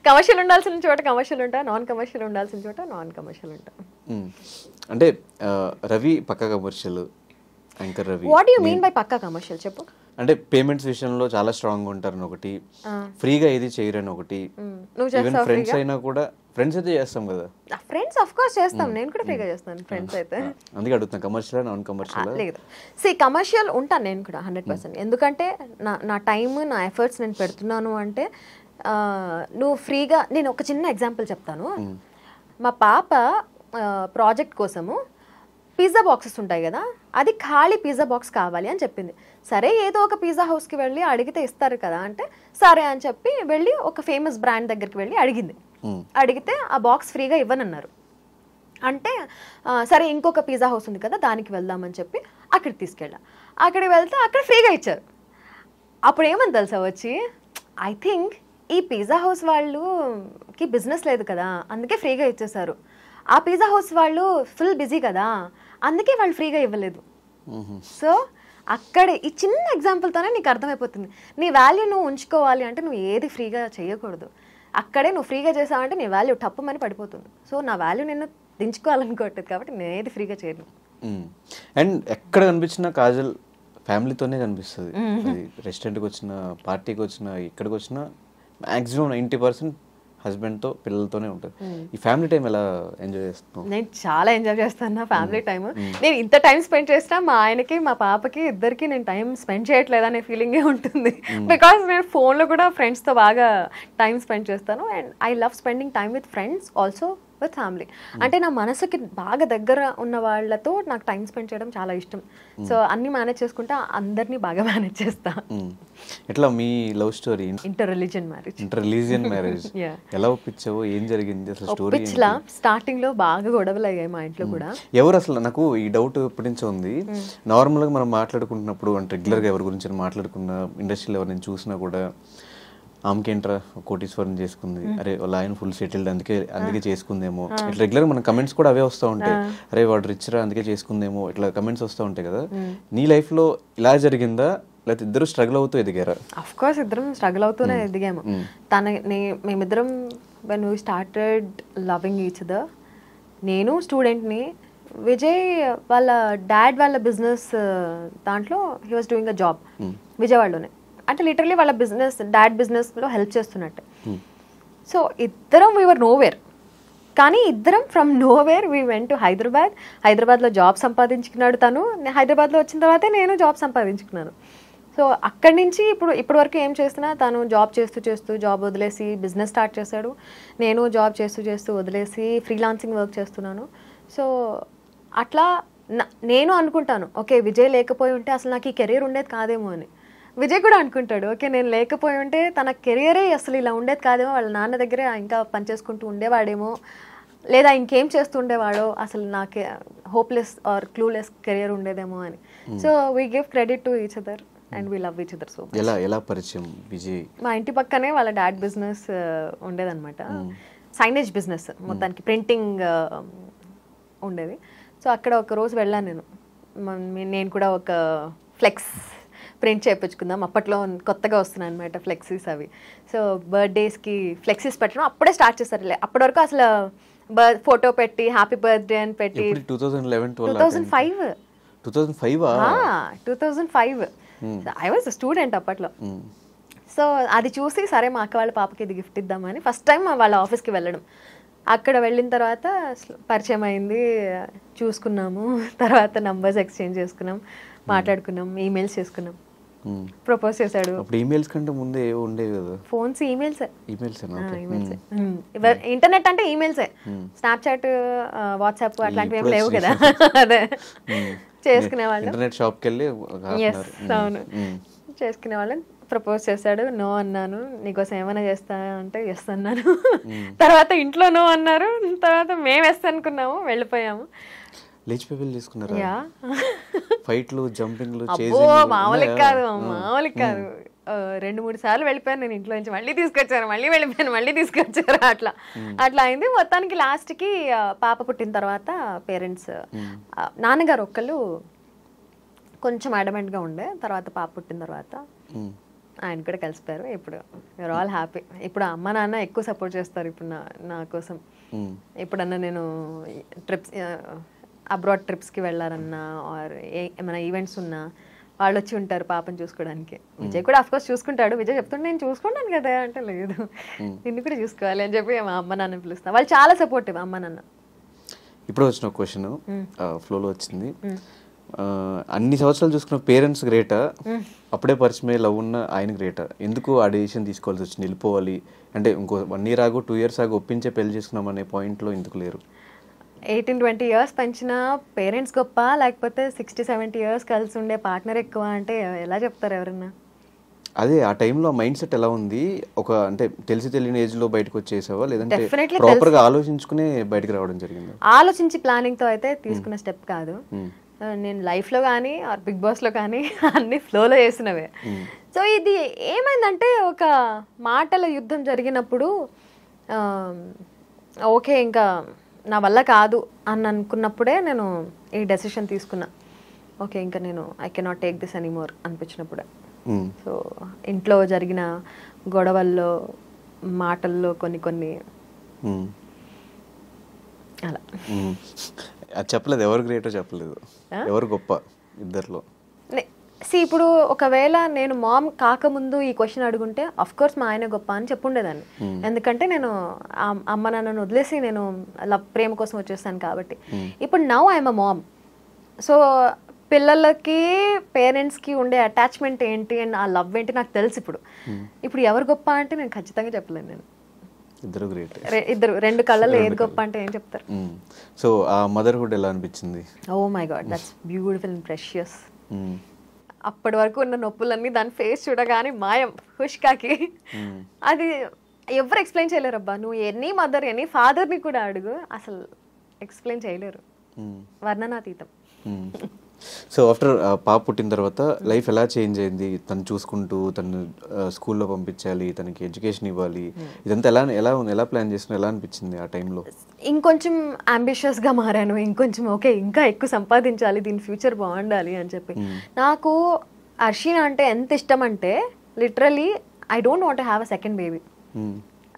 కమర్షియల్ ఉండాల్సిన చోట కమర్షియల్ ఉంటా, నాన్ కమర్షియల్ ఉండాల్సిన చోట నాన్ కమర్షియల్ ఉంటా. అంటే Ravi pakka commercial, anchor Ravi. What you mean by pakka commercial చెప్పు. అంటే పేమెంట్స్ విషయంలో చాలా స్ట్రాంగ్ ఉంటారని ఒకటి, ఫ్రీగా ఏది చేయరని ఒకటి, ఈవెన్ ఫ్రెండ్స్ అయినా కూడా, ఫ్రెండ్స్ అయితే చేస్తాం కదా, ఫ్రెండ్స్ ఆఫ్ కోర్స్ చేస్తాం, నేను కూడా ఫ్రీగా చేస్తాను ఫ్రెండ్స్ అయితే. అందుకే అడుగుతున్నా కమర్షియల్ నాన్ కమర్షియల్? లేదు, సి కమర్షియల్ ఉంటాను నేను కూడా 100%. ఎందుకంటే నా టైం నా ఎఫర్ట్స్ నేను పెడుతున్నాను అంటే. నువ్వు ఫ్రీగా, నేను ఒక చిన్న ఎగ్జాంపుల్ చెప్తాను. మా పాప ప్రాజెక్ట్ కోసము పిజ్జా బాక్సెస్ ఉంటాయి కదా, అది ఖాళీ పిజ్జా బాక్స్ కావాలి అని చెప్పింది. సరే ఏదో ఒక పిజ్జా హౌస్కి వెళ్ళి అడిగితే ఇస్తారు కదా అంటే, సరే అని చెప్పి వెళ్ళి ఒక ఫేమస్ బ్రాండ్ దగ్గరికి వెళ్ళి అడిగింది. అడిగితే ఆ బాక్స్ ఫ్రీగా ఇవ్వనన్నారు. అంటే సరే ఇంకొక పిజ్జా హౌస్ ఉంది కదా దానికి వెళ్దామని చెప్పి అక్కడికి తీసుకెళ్ళా. అక్కడికి వెళ్తే అక్కడ ఫ్రీగా ఇచ్చారు. అప్పుడు ఏమని తెలుసా వచ్చి, ఐ థింక్ ఈ పిజ్జా హౌస్ వాళ్ళకి బిజినెస్ లేదు కదా అందుకే ఫ్రీగా ఇచ్చేసారు, ఆ పిజ్జా హౌస్ వాళ్ళు ఫుల్ బిజీ కదా అందుకే వాళ్ళు ఫ్రీగా ఇవ్వలేదు. సో అక్కడ ఈ చిన్న ఎగ్జాంపుల్తోనే నీకు అర్థమైపోతుంది, నీ వాల్యూ నువ్వు ఉంచుకోవాలి అంటే నువ్వు ఏది ఫ్రీగా చేయకూడదు. అక్కడే నువ్వు ఫ్రీగా చేసావంటే నీ వాల్యూ టప్పమని పడిపోతుంది. సో నా వాల్యూ నేను దించుకోవాలనుకోవట్లేదు కాబట్టి నేను ఏది ఫ్రీగా చేయను. అండ్ ఎక్కడ కనిపించినా కాజల్ ఫ్యామిలీతోనే కనిపిస్తుంది. రెస్టారెంట్కి వచ్చిన, పార్టీకి వచ్చిన, ఇక్కడికి వచ్చిన మ్యాక్సిమం 90% హస్బెండ్తో పిల్లలతోనే ఉంటుంది. ఈ ఫ్యామిలీ టైం ఎలా ఎంజాయ్ చేస్తున్నావు? నేను చాలా ఎంజాయ్ చేస్తాను నా ఫ్యామిలీ టైం. నేను ఇంత టైం స్పెండ్ చేసినా మా ఆయనకి మా పాపకి ఇద్దరికి నేను టైం స్పెండ్ చేయట్లేదు అనే ఫీలింగే ఉంటుంది. బికాస్ నేను ఫోన్లో కూడా ఫ్రెండ్స్తో బాగా టైం స్పెండ్ చేస్తాను. And I love spending time with friends also with family. అంటే నా మనసుకి బాగా దగ్గర ఉన్న వాళ్ళతో నాకు టైం స్పెండ్ చేయడం చాలా ఇష్టం. సో అన్ని మేనేజ్ చేసుకుంటా, అందరినీ బాగా మేనేజ్ చేస్తా. ఎట్లా మీ love story? Inter religion marriage ఎలా ఒప్పించావో, ఏం జరిగింది అసలు స్టోరీ? స్టార్టింగ్ లో బాగా గొడవలు అయ్యాయి మా ఇంట్లో కూడా. ఎవరు అసలు, నాకు ఈ డౌట్ ఎప్పటి నుంచో ఉంది. నార్మల్ గా మనం మాట్లాడుకుంటున్నప్పుడు అంటే రెగ్యులర్ గా ఎవరి గురించి మాట్లాడుకున్న, ఇండస్ట్రీలో ఎవరిని చూసినా కూడా ఆమెకేంట్రా కోటీశ్వరం చేసుకుంది, అరే వాళ్ళ ఆయన ఫుల్ సెటిల్డ్ అందుకే చేసుకుందేమో, ఇట్లా రెగ్యులర్ మన కమెంట్స్ కూడా అవే వస్తూ ఉంటాయి. అరే వాడు రిచ్ రా అందుకే చేసుకుందేమో, ఇట్లా కమెంట్స్ వస్తూ ఉంటాయి కదా. నీ లైఫ్ లో ఇలా జరిగిందా, లేకపోతే ఇద్దరు స్ట్రగుల్ అవుతూ ఎదిగారా? అఫ్ కోర్స్ ఇద్దరం స్ట్రగుల్ అవుతూనే ఎదిగాము. మేమిద్దరం when we started loving each other, నేను స్టూడెంట్ని, విజయ్ వాళ్ళ డాడ్ వాళ్ళ బిజినెస్ దాంట్లో he was doing a job విజయవాడలోనే. అంటే లిటరలీ వాళ్ళ డాడ్ బిజినెస్లో హెల్ప్ చేస్తున్నట్టే. సో ఇద్దరం వీఆర్ నోవేర్, కానీ ఇద్దరం from nowhere we went to హైదరాబాద్లో జాబ్ సంపాదించుకున్నాడు తను, హైదరాబాద్లో వచ్చిన తర్వాతే నేను జాబ్ సంపాదించుకున్నాను. సో అక్కడి నుంచి ఇప్పుడు వరకు ఏం చేస్తున్నా తను జాబ్ చేస్తూ జాబ్ వదిలేసి బిజినెస్ స్టార్ట్ చేశాడు, నేను జాబ్ చేస్తూ వదిలేసి ఫ్రీలాన్సింగ్ వర్క్ చేస్తున్నాను. సో అట్లా నేను అనుకుంటాను ఓకే విజయ్ లేకపోయి ఉంటే అసలు నాకు ఈ కెరీర్ ఉండేది కాదేమో అని. విజయ్ కూడా అనుకుంటాడు ఓకే నేను లేకపోయి ఉంటే తన కెరియరే అసలు ఇలా ఉండేది కాదేమో, వాళ్ళ నాన్న దగ్గరే ఇంకా పనిచేసుకుంటూ ఉండేవాడేమో, లేదా ఇంకేం చేస్తుండేవాడో, అసలు నాకు హోప్లెస్ ఆర్ క్లూలెస్ కెరియర్ ఉండేదేమో అని. So we give credit to each other and we love each other. So ఎలా పరిచయం విజయ్? మా ఇంటి పక్కనే వాళ్ళ డాడ్ బిజినెస్ ఉండేదన్నమాట, సైనేజ్ బిజినెస్, మొత్తానికి ప్రింటింగ్ ఉండేది. సో అక్కడ ఒక రోజు వెళ్ళాను నేను కూడా ఒక ఫ్లెక్స్ ప్రింట్ చేయించుకుందాం, అప్పట్లో కొత్తగా వస్తున్నాయి అనమాట ఫ్లెక్సీస్ అవి. సో బర్త్డేస్కి ఫ్లెక్సీస్ పెట్టడం అప్పుడే స్టార్ట్ చేస్తారు. అప్పటి వరకు అసలు ఫోటో పెట్టి హ్యాపీ బర్త్డే అని పెట్టి 2005 ఐ వాజ్ స్టూడెంట్ అప్పట్లో. సో అది చూసి సరే మా అక్క వాళ్ళ పాపకి ఇది గిఫ్ట్ ఇద్దామని ఫస్ట్ టైం వాళ్ళ ఆఫీస్కి వెళ్ళడం. అక్కడ వెళ్ళిన తర్వాత పరిచయం అయింది, చూసుకున్నాము, తర్వాత నంబర్స్ ఎక్స్చేంజ్ చేసుకున్నాం, మాట్లాడుకున్నాం, ఈమెయిల్స్ చేసుకున్నాం, ప్రపోజ్ చేశాడు. ఈమెయిల్స్ కంటే ముందే ఉండేవి కదా ఫోన్స్, ఈమెయిల్సే. ఈమెయిల్స్ ఇంటర్నెట్ అంటే ఈమెయిల్సే, స్నాప్చాట్ వాట్సాప్ అట్లాంటివి ఏం లేవు కదా. అదే చేసుకునేవాళ్ళం. ఇంటర్నెట్ షాప్కి వెళ్ళి అవును చేసుకునేవాళ్ళం. ప్రపోజ్ చేశాడు, నో అన్నాను. నీకోసం ఏమైనా చేస్తా అంటే ఎస్ అన్నాను. తర్వాత ఇంట్లో నో అన్నారు, తర్వాత మేము ఎస్ అనుకున్నాము, వెళ్ళిపోయాము. లేచిపోయి తీసుకున్నారా? ఫైట్లు, జంపింగ్లు, మామూలుగా కాదు. 2-3 సార్లు వెళ్ళిపోయాను నేను ఇంట్లో నుంచి, మళ్ళీ తీసుకొచ్చారు, మళ్ళీ వెళ్ళిపోయాను, మళ్ళీ తీసుకొచ్చారు, అట్లా అయింది. మొత్తానికి లాస్ట్కి పాప పుట్టిన తర్వాత పేరెంట్స్, నాన్నగారు ఒక్కళ్ళు కొంచెం అడమెంట్గా ఉండే, తర్వాత పాప పుట్టిన తర్వాత ఆయన కూడా కలిసిపోయారు. ఇప్పుడు యూఆర్ ఆల్ హ్యాపీ. ఇప్పుడు అమ్మ నాన్న ఎక్కువ సపోర్ట్ చేస్తారు ఇప్పుడు నా కోసం. ఎప్పుడన్నా నేను ట్రిప్స్, అబ్రాడ్ ట్రిప్స్కి వెళ్ళారన్నా ఆర్ ఏమైనా ఈవెంట్స్ ఉన్నా వాళ్ళు వచ్చి ఉంటారు పాపని చూసుకోవడానికి. విజయ్ కూడా అఫ్కోర్స్ చూసుకుంటాడు. విజయ్ చెప్తుంటే నేను చూసుకుంటాను కదా అంటే, లేదు నిన్ను కూడా చూసుకోవాలి అని చెప్పి మా అమ్మ నాన్న పిలుస్తాను. వాళ్ళు చాలా సపోర్టివ్ అమ్మ నాన్న. ఇప్పుడు వచ్చిన క్వశ్చన్ ఫ్లోలో వచ్చింది, అన్ని సంవత్సరాలు చూసుకున్న పేరెంట్స్ గ్రేటా, అప్పుడే పరిచయమే లవ్ ఉన్న ఆయన గ్రేటా? ఎందుకు ఆ డెసిషన్ తీసుకోవాల్సి వచ్చింది? వెళ్ళిపోవాలి అంటే ఇంకో 1 year ఆగు 2 years ఆగు ఒప్పించే పెళ్లి చేసుకున్నాం అనే పాయింట్లో ఎందుకు లేరు? 18-20 years పెంచిన పేరెంట్స్ గొప్ప, లేకపోతే 60-70 years కలిసి ఉండే పార్ట్నర్ ఎక్కువ అంటే ఎలా చెప్తారు ఎవరన్నా? అదే ఆ టైంలో మైండ్ సెట్ ఎలా ఉంది? ఒక అంటే తెలిసి తెలియని ఏజ్ లో బయటకు వచ్చేసావా, లేదంటే ప్రాపర్ గా ఆలోచించుకునే బయటకు రావడం జరిగింది? ఆలోచించి ప్లానింగ్ తో అయితే తీసుకున్న స్టెప్ కాదు. నేను లైఫ్లో కానీ ఆర్ బిగ్ బాస్లో కానీ అన్ని ఫ్లోలో చేసినవే. సో ఇది ఏమైందంటే ఒక మాటల యుద్ధం జరిగినప్పుడు ఓకే ఇంకా నా వల్ల కాదు అని అనుకున్నప్పుడే నేను ఈ డెసిషన్ తీసుకున్నా. ఓకే ఇంకా నేను I cannot take this anymore అనిపించినప్పుడే. సో ఇంట్లో జరిగిన గొడవల్లో, మాటల్లో కొన్ని అలా చెప్పలేదు. ఎవరు గ్రేటో చెప్పలేదు, ఎవరు గొప్ప ఇద్దర్లో? ఇప్పుడు ఒకవేళ నేను మామ్ కాకముందు ఈ క్వశ్చన్ అడుగుంటే అఫ్ కోర్స్ మా ఆయన గొప్ప అని చెప్పుండేదాన్ని. ఎందుకంటే నేను అమ్మ నాన్నను వదిలేసి నేను ప్రేమ కోసం వచ్చేస్తాను కాబట్టి. ఇప్పుడు now I'm a ma'am. So పిల్లలకి పేరెంట్స్కి ఉండే అటాచ్మెంట్ ఏంటి అండ్ ఆ లవ్ ఏంటి నాకు తెలుసు. ఇప్పుడు ఎవరు గొప్ప అంటే నేను ఖచ్చితంగా చెప్పలేను. నేను ఇద్దరు 2 కళ్ళల్లో ఏది గొప్ప అంటే ఏం చెప్తారు? సో ఆ మదర్హుడ్ ఎలా అనిపించింది? Oh my God, that's beautiful and precious. అప్పటి వరకు ఉన్న నొప్పులన్నీ దాని ఫేస్ చూడగానే మాయం. హుష్కాకి అది ఎవరు ఎక్స్ప్లెయిన్ చేయలేరు అబ్బా. నువ్వు ఎనీ మదర్ ఎనీ ఫాదర్ని కూడా అడుగు, అసలు ఎక్స్ప్లెయిన్ చేయలేరు, వర్ణనాతీతం. సో ఆఫ్టర్ పాప పుట్టిన తర్వాత లైఫ్ ఎలా చేంజ్ అయింది? తను చూసుకుంటూ తను స్కూల్లో పంపించాలి, తనకి ఎడ్యుకేషన్ ఇవ్వాలి, ఇదంతా ఎలా ప్లాన్ చేసిన, ఎలా అనిపించింది ఆ టైంలో? ఇంకొంచెం అంబిషియస్గా మారాను. ఇంకొంచెం ఓకే ఇంకా ఎక్కువ సంపాదించాలి, దీని ఫ్యూచర్ బాగుండాలి అని చెప్పి. నాకు అర్షినా అంటే ఎంత ఇష్టం అంటే literally I don't want to have a second baby.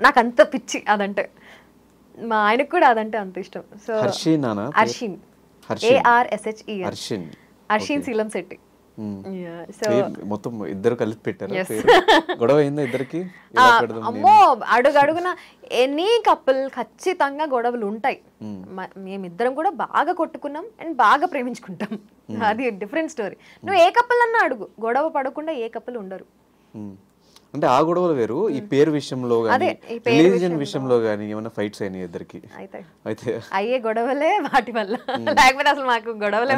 నాకు అంత పిచ్చి అదంటే. మా ఆయనకు కూడా అదంటే అంత ఇష్టం. So Arshin ARSHEN. అర్షిన్ శీలం శెట్టి. మొత్తం ఇద్దరు కలిపి పెట్టారు. గొడవ అయిందా ఇద్దరికి? అమ్మో, అడుగడుగున ఎనీ కపుల్ ఖచ్చితంగా గొడవలు ఉంటాయి. మేమిద్దరం కూడా బాగా కొట్టుకున్నాం అండ్ బాగా ప్రేమించుకుంటాం. అది డిఫరెంట్ స్టోరీ. నువ్వు ఏ కపుల్ అన్నా అడుగు, గొడవ పడకుండా ఏ కపుల్ ఉండరు. అంటే ఆ గొడవలు వేరు. ఈ పేరు విషయంలో గానీ రిలీజియన్ విషయంలో గానీ ఏమైనా ఫైట్స్ అయినాయి ఇద్దరికి? అయితే అయ్యే గొడవలే వాటి వల్ల, లేకపోతే అసలు మాకు గొడవలే.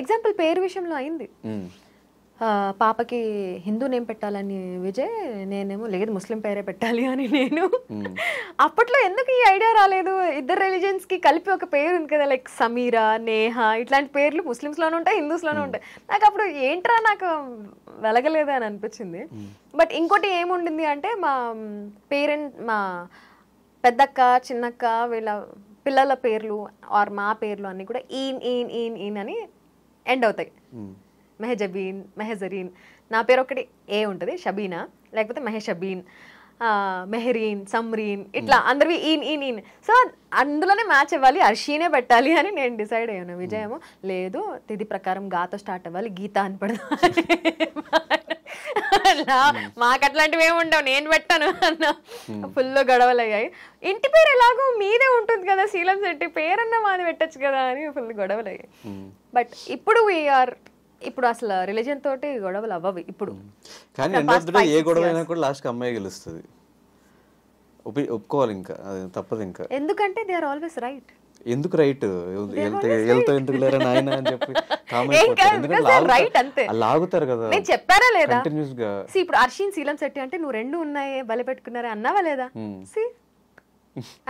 ఎగ్జాంపుల్ పేరు విషయంలో అయింది. పాపకి హిందూ నేమ్ పెట్టాలని విజయ్, నేనేమో లేదు ముస్లిం పేరే పెట్టాలి అని నేను. అప్పట్లో ఎందుకు ఈ ఐడియా రాలేదు? ఇద్దరు రిలీజియన్స్ కి కలిపి ఒక పేరు ఉంది కదా, లైక్ సమీరా, నేహ, ఇట్లాంటి పేర్లు ముస్లిమ్స్ లోనే ఉంటాయి, హిందూస్ లోనే ఉంటాయి. నాకు అప్పుడు ఏంట్రా నాకు వెలగలేదు అని అనిపించింది. బట్ ఇంకోటి ఏముండింది అంటే, మా పెద్దక్క చిన్నక్క వీళ్ళ పిల్లల పేర్లు ఆర్ మా పేర్లు అన్ని కూడా ఈన్ ఈన్ ఈన్ ఈన్ అని ఎండ్ అవుతాయి. మెహజబీన్, మెహజరీన్. నా పేరు ఒకటి ఏ ఉంటుంది, షబీనా, లేకపోతే మెహషబీన్, మెహరీన్, సమ్రీన్, ఇట్లా అందరివి ఈన్ ఈన్ ఈన్. సో అందులోనే మ్యాచ్ అవ్వాలి, అర్షీనే పెట్టాలి అని నేను డిసైడ్ అయ్యాను. విజయ్ ఏమో లేదు తిథి ప్రకారం గాతో స్టార్ట్ అవ్వాలి, గీత అని పెడదాం. మాకు అట్లాంటివి ఏమి ఉండవు, నేను పెట్టాను అన్న. ఫుల్ గొడవలు అయ్యాయి. ఇంటి పేరు ఎలాగో మీదే ఉంటుంది కదా శీలం శెట్టి, పేరన్నా మాది పెట్టచ్చు కదా అని ఫుల్ గొడవలు అయ్యాయి. బట్ ఇప్పుడు అసలు రిలీజియన్ తోటి గొడవలు అవ్వవు ఇప్పుడు. కానీ ఏ గొడవ అయినా కూడా లాస్ట్ అమ్మాయి గెలుస్తుంది, ఒప్పుకోవాలి. ఇంకా అది తప్పదు. ఇంకా ఎందుకంటే దే ఆర్ ఆల్వేస్ రైట్. ఎందుకు రైట్? ఎందుకు లేరా నాయన అని చెప్పి లాగుతారు కదా. నేను చెప్పారా లేదా కంటిన్యూస్ గా? ఇప్పుడు అర్షిన్ శీలం శెట్టి అంటే నువ్వు రెండు ఉన్నాయి బలి పెట్టుకున్నారా అన్నావా లేదా?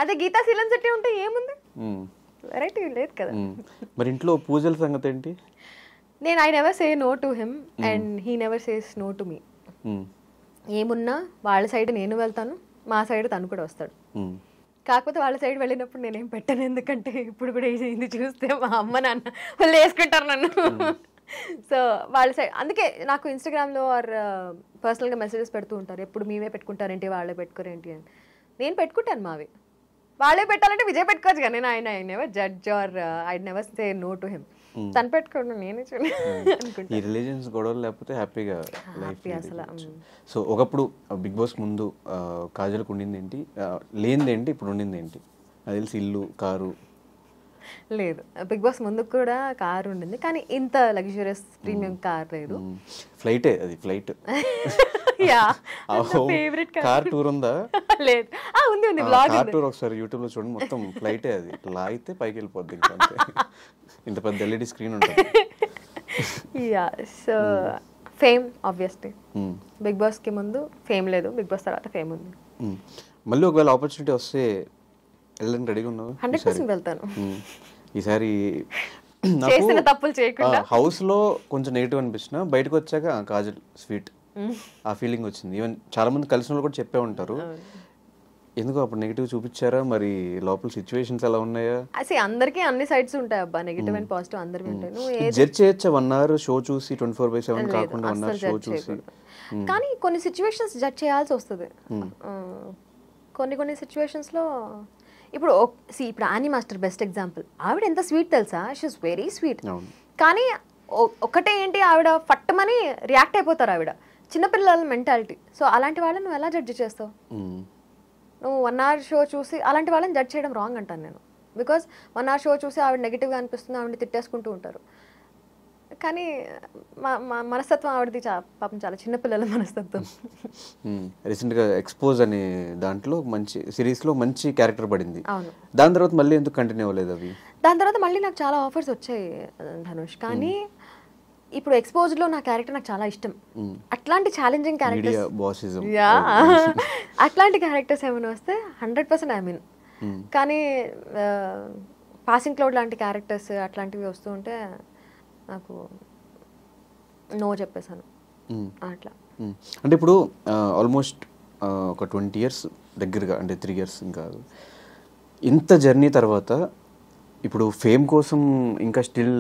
అదే గీతా శీలం శెట్టి ఉంటే ఏముంది, వెరైటీ లేదు కదా. మరి ఇంట్లో పూజల సంగతి ఏంటి? I never say no to him and he never says no to me. ఏమున్నా వాళ్ళ సైడ్ నేను వెళ్తాను, మా సైడ్ తను కూడా వస్తాడు. కాకపోతే వాళ్ళ సైడ్ వెళ్ళినప్పుడు నేనేం పెట్టను, ఎందుకంటే ఇప్పుడు కూడా ఇది చూస్తే మా అమ్మ నాన్న వాళ్ళు వేసుకుంటారు నన్ను. సో వాళ్ళ సైడ్ అందుకే నాకు ఇన్స్టాగ్రామ్లో ఆర్ పర్సనల్గా మెసేజెస్ పెడుతూ ఉంటారు, ఎప్పుడు మేమే పెట్టుకుంటారేంటి వాళ్ళే పెట్టుకోరేంటి అని. నేను పెట్టుకుంటాను మావి, వాళ్ళే పెట్టాలంటే విజయ్ పెట్టుకోవచ్చు కదా. నేను I never judge or I never say no to him. తను పెట్టుకోండి, నేనే ఈ రిలీజియన్స్ గొడవలు లేకపోతే హ్యాపీగా లైఫ్ అసలు. సో ఒకప్పుడు బిగ్ బాస్ ముందు కాజల్కి ఉండింది ఏంటి, లేనిది ఏంటి, ఇప్పుడు ఉండింది ఏంటి? నాకు తెలిసి ఇల్లు, కారు. లేదు, బిగ్ బాస్ ముందు కూడా కారు ఉండింది, కానీ ఇంత లగ్జూరియస్ ప్రీమియం కార్ లేదు. ఫ్లైటే, అది ఫ్లైట్. కార్ టూర్ ఉందా? లేదు, ఉంది ఉంది బ్లాగ్ కార్ టూర్ ఒకసారి యూట్యూబ్ లో చూడండి, మొత్తం ఫ్లైటే. అది లాగితే పైకి వెళ్ళిపోద్ది, ఇంకా ఇంత పెద్ద ఎల్ఈడి స్క్రీన్ ఉంటుంది. So fame obviously Bigg Boss కి ముందు ఫేమ్ లేదు, బిగ్ బాస్ తర్వాత ఫేమ్ ఉంది. మళ్ళీ ఒకవేళ ఆపర్చునిటీ వస్తే వెళ్ళని రెడీగా ఉన్నావు? 100% వెళ్తాను ఈసారి. చేసిన తప్పులు చేయకుండా. హౌస్ లో కొంచెం నెగిటివ్ అనిపించిన, బయటకు వచ్చాక కాజల్ స్వీట్ ఆ ఫీలింగ్ వచ్చింది. ఈవెన్ చాలా మంది కలిసిన వాళ్ళు కూడా చెప్పే ఉంటారు. ఎందుకు అప్పుడు నెగిటివ్ చూపించారా? మరి లోపల సిచ్యువేషన్స్ ఎలా ఉన్నాయా? అసలు అందరికీ అన్ని సైడ్స్ ఉంటాయి అబ్బా, నెగిటివ్ అండ్ పాజిటివ్ అందరివి ఉంటాయి. నువ్వు జడ్జ్ చేయొచ్చా 1 hour షో చూసి 24/7 కాకుండా 1 hour షో చూసి? కానీ కొన్ని సిచ్యువేషన్స్ జడ్జ్ చేయాల్సి వస్తుంది. కొన్ని సిచ్యువేషన్స్ లో ఇప్పుడు ఆనీ మాస్టర్ బెస్ట్ ఎగ్జాంపుల్. ఆవిడ ఎంత స్వీట్ తెలుసా, షీఈస్ వెరీ స్వీట్. కానీ ఒకటే ఏంటి, ఆవిడ ఫట్టమని రియాక్ట్ అయిపోతారు. ఆవిడ చిన్నపిల్లల మెంటాలిటీ. సో అలాంటి వాళ్ళని నువ్వు ఎలా జడ్జి చేస్తావు? నువ్వు 1 hour షో చూసి అలాంటి వాళ్ళని జడ్జ్ చేయడం రాంగ్ అంటాను నేను. బికాజ్ 1 hour షో చూసి ఆవిడ నెగిటివ్గా అనిపిస్తుంది, ఆవిడని తిట్టేసుకుంటూ ఉంటారు. కానీ మనస్తత్వం ఆవిడది పాపం చాలా చిన్నపిల్లల మనస్తత్వం. రీసెంట్గా ఎక్స్పోజ్ అనే దాంట్లో మంచి సిరీస్లో మంచి క్యారెక్టర్ పడింది. అవును. దాని తర్వాత మళ్ళీ ఎందుకు కంటిన్యూ అవ్వలేదు అవి? దాని తర్వాత మళ్ళీ నాకు చాలా ఆఫర్స్ వచ్చాయి ధనుష్, కానీ ఇప్పుడు ఎక్స్పోజ్డ్ లో నా క్యారెక్టర్ నాకు చాలా ఇష్టం. అట్లాంటి ఛాలెంజింగ్ క్యారెక్టర్స్, అట్లాంటి క్యారెక్టర్స్ ఏమైనా వస్తే 100% ఐ మీన్. కానీ పాసింగ్ క్లౌడ్ లాంటి క్యారెక్టర్స్ అట్లాంటివి వస్తూ ఉంటే నాకు నో చెప్పేశాను అట్లా. అంటే ఇప్పుడు ఆల్మోస్ట్ ఒక 20 years దగ్గరగా, అంటే 3 years ఇంకా ఇంత జర్నీ తర్వాత ఇప్పుడు ఫేమ్ కోసం ఇంకా స్టిల్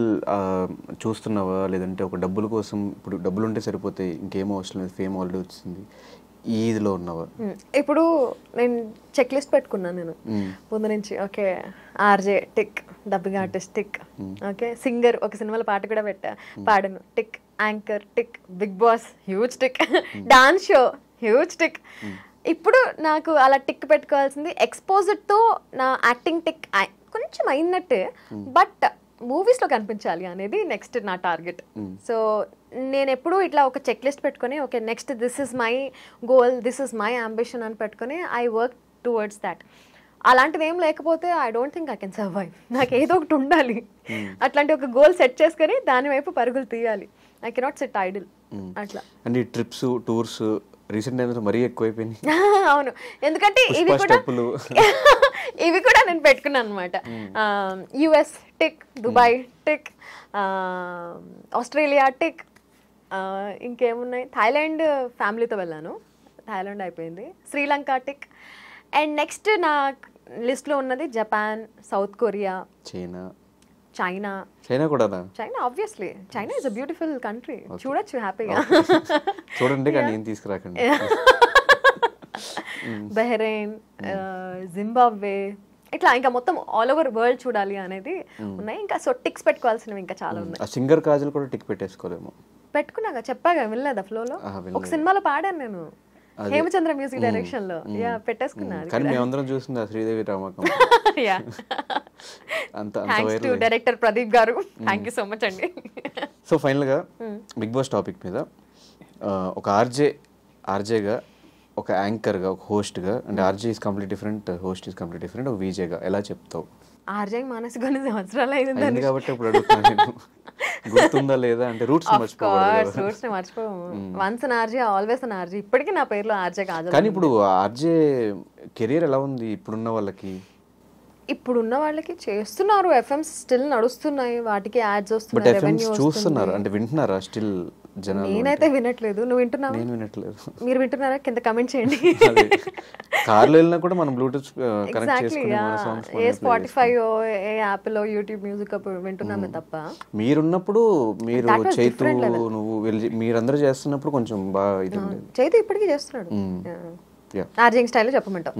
చూస్తున్నావా? లేదంటే ఒక డబ్బుల కోసం, ఇప్పుడు డబ్బులు ఉంటే సరిపోతాయి ఇంకేమో అవసరం లేదు, ఫేమ్ ఆల్రెడీ వచ్చింది, ఈదిలో ఉన్నావా? ఇప్పుడు నేను చెక్ లిస్ట్ పెట్టుకున్నాను నేను ముందు నుంచి. Okay, RJ tick, dubbing artist tick, okay singer ఒక సినిమాలో పాట కూడా పాడాను tick, anchor tick, Bigg Boss huge tick, dance show huge tick. ఇప్పుడు నాకు అలా టిక్ పెట్టుకోవాల్సింది ఎక్స్పోజర్తో నా యాక్టింగ్ టిక్ కొంచెం అయినట్టే, బట్ మూవీస్లో కనిపించాలి అనేది నెక్స్ట్ నా టార్గెట్. సో నేను ఎప్పుడూ ఇట్లా ఒక చెక్ లిస్ట్ పెట్టుకొని okay next this is my goal, this is my ambition అని పెట్టుకొని ఐ వర్క్ టువర్డ్స్ దాట్. అలాంటిది ఏం లేకపోతే I don't think I can survive. నాకు ఏదో ఒకటి ఉండాలి, అట్లాంటి ఒక గోల్ సెట్ చేసుకొని దాని వైపు పరుగులు తీయాలి. ఐ కెనాట్ సిట్ ఐడిల్ అట్లా. అంటే ట్రిప్స్ టూర్స్ రీసెంట్ టైమ్స్ మరీ ఎక్కువైపోయింది. అవును, ఎందుకంటే ఇవి కూడా నేను పెట్టుకున్నాను అనమాట. US tick, Dubai tick, Australia tick, ఇంకేమున్నాయి, థాయిలాండ్ ఫ్యామిలీతో వెళ్ళాను, థాయిలాండ్ అయిపోయింది, శ్రీలంక టిక్. అండ్ నెక్స్ట్ నా లిస్ట్లో ఉన్నది జపాన్, సౌత్ కొరియా, చైనా కూడా. China obviously, China is a beautiful country, చూడొచ్చు హ్యాపీగా. చూడండి కానీ ఏం తీసుకురాకండి. బహ్రెయిన్, జింబాబ్వే, ఇట్లా ఇంకా మొత్తం ఆల్ ఓవర్ వరల్డ్ చూడాలి అనేది ఉన్నాయి. ఇంకా సో టిక్స్ పెట్టుకోవాల్సినవి ఇంకా చాలా ఉన్నాయి. సింగర్ కాజల్ కూడా టిక్ పెట్టేసుకోలేము. పెట్టుకున్నాగా, చెప్పాగా, వినలేదా ఫ్లోలో? ఒక సినిమాలో పాడాను నేను, హేమచంద్ర మ్యూజిక్ డైరెక్షన్ లో. పెట్టేసుకున్నాను. కానీ మేమందరం చూసింది శ్రీదేవి రామకం. Thanks to director Pradeep garu, thank you so much అండి. సో ఫైనల్ గా బిగ్ బాస్ టాపిక్ మీద ఒక ఆర్జేగా, ఒక యాంకర్గా, ఒక హోస్ట్గా, అంటే RJ is complete different, host is complete different, ఒక వీజేగా ఎలా చెప్తావు? ఆర్జే మానసి కొన్ని సంవత్సరాలు అయింది కాబట్టి ఇప్పుడు అడుగుతున్నాను నేను, గుర్తుందా లేదా అంటే రూట్స్ మర్చిపోము. Once an RJ always an RJ. ఇప్పటికీ నా పేరులో ఆర్జే కాదు. కానీ ఇప్పుడు ఆర్జే కెరీర్ ఎలా ఉంది ఇప్పుడున్న వాళ్ళకి? ఇప్పుడున్న వాళ్ళకి చేస్తున్నారు, ఎఫ్ఎం స్టిల్ నడుస్తున్నాయి, వాటికి యాడ్స్ వస్తున్నాయి, రెవెన్యూ చూస్తున్నారు. అంటే వింటున్నారా స్టిల్ జనాలు? నేనైతే వినట్లేదు. నువ్వు వింటున్నావా? నేను వినట్లేదు. మీరు వింటున్నారా? కింద కమెంట్ చేయండి. కార్లో వెళ్ళినా కూడా మనం బ్లూటూత్ కనెక్ట్ చేసుకుని మన సాంగ్స్ ఏ స్పాటిఫై ఏ యాప్ లో యూట్యూబ్ మ్యూజిక్ వింటున్నామే తప్ప. మీరున్నప్పుడు మీరు చైతు నువ్వు మీరందరూ చేస్తున్నప్పుడు కొంచెం బాగా ఇది ఉండేది. చైతు ఇప్పటికీ చేస్తున్నాడు. ఆర్జింగ్ స్టైల్లో చెప్పమంటావు.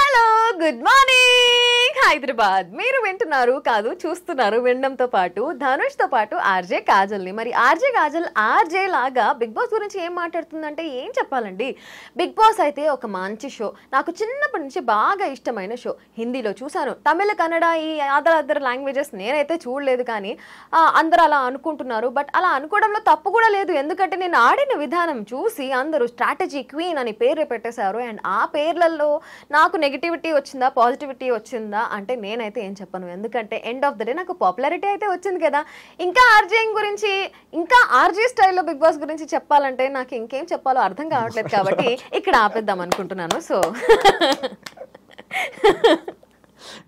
Hello, good morning Hyderabad. మీరు వింటున్నారు కాదు, చూస్తున్నారు, వినడంతో పాటు ధనుష్తో పాటు ఆర్జే కాజల్ని. మరి ఆర్జే కాజల్ ఆర్జే లాగా బిగ్ బాస్ గురించి ఏం మాట్లాడుతుందంటే ఏం చెప్పాలండి. బిగ్ బాస్ అయితే ఒక మంచి షో, నాకు చిన్నప్పటి నుంచి బాగా ఇష్టమైన షో. హిందీలో చూశాను, తమిళ, కన్నడ, ఈ అదర్ లాంగ్వేజెస్ నేనైతే చూడలేదు. కానీ అందరూ అలా అనుకుంటున్నారు, బట్ అలా అనుకోవడంలో తప్పు కూడా లేదు. ఎందుకంటే నేను ఆడిన విధానం చూసి అందరూ స్ట్రాటజీ క్వీన్ అని పేరు పెట్టేశారు. అండ్ ఆ పేర్లలో నాకు నెగిటివిటీ వచ్చిందా, పాజిటివిటీ వచ్చిందా అంటే నేనైతే ఏం చెప్పను. ఎందుకంటే ఎండ్ ఆఫ్ ద డే నాకు పాపులారిటీ అయితే వచ్చింది కదా. ఇంకా ఆర్జేయింగ్ గురించి, ఇంకా ఆర్జే స్టైల్లో బిగ్ బాస్ గురించి చెప్పాలంటే నాకు ఇంకేం చెప్పాలో అర్థం కావట్లేదు. కాబట్టి ఇక్కడ ఆపేద్దాం అనుకుంటున్నాను. సో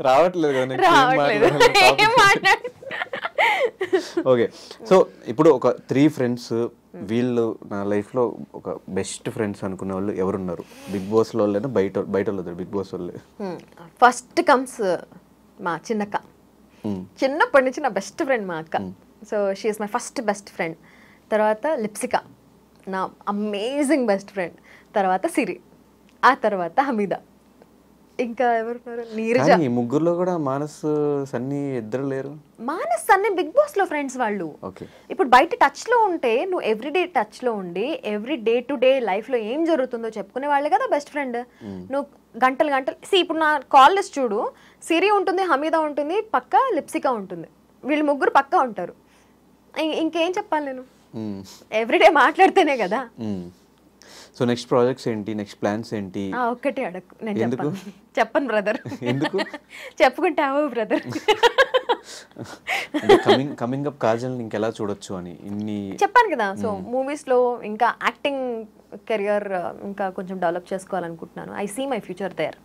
రావట్లేదు. ఓకే, సో ఇప్పుడు ఒక 3 ఫ్రెండ్స్, వీళ్ళు నా లైఫ్లో ఒక బెస్ట్ ఫ్రెండ్స్ అనుకునే వాళ్ళు ఎవరున్నారు? బిగ్ బాస్ లో వాళ్ళైనా బయట వాళ్ళు? బిగ్ బాస్ వాళ్ళే. ఫస్ట్ కమ్స్ మా చిన్నక్క. చిన్నప్పటి నుంచి నా బెస్ట్ ఫ్రెండ్ మా అక్క. So she is my first best friend. తర్వాత లిప్సిక, నా అమేజింగ్ బెస్ట్ ఫ్రెండ్. తర్వాత సిరి, ఆ తర్వాత హమీదా, ఇంకా ఎవరున్నారు, నీరజ. ఈ ముగ్గురులో కూడా మానస్, సన్నీ ఇద్దరు లేరు. మానస్, సన్నీ బిగ్ బాస్ లో ఫ్రెండ్స్ వాళ్ళు. ఇప్పుడు బయట టచ్ లో ఉంటే, నువ్వు ఎవ్రీడే టచ్ లో ఉండి every day to day life లో ఏం జరుగుతుందో చెప్పుకునే వాళ్ళే కదా బెస్ట్ ఫ్రెండ్. నువ్వు గంటలు ఇప్పుడు నా కాల్ లిస్ట్ చూడు, సిరి ఉంటుంది, హమీదా ఉంటుంది, పక్క లిప్సిక ఉంటుంది. వీళ్ళు ముగ్గురు పక్కా ఉంటారు. ఇంకేం చెప్పాలి నేను? ఎవ్రీడే మాట్లాడితేనే కదా. సో నెక్స్ట్ ప్రాజెక్ట్స్ ఏంటి, నెక్స్ట్ ప్లాన్స్ ఏంటి? ఒక్కటే అడగ, నేను చెప్పను బ్రదర్. ఎందుకు చెప్పుకుంటావు బ్రదర్? కమింగ్ అప్ కాజల్ ఇంకెలా చూడొచ్చు అని చెప్పాను కదా. సో మూవీస్ లో ఇంకా యాక్టింగ్ కెరియర్ ఇంకా కొంచెం డెవలప్ చేసుకోవాలనుకుంటున్నాను. I see my future there.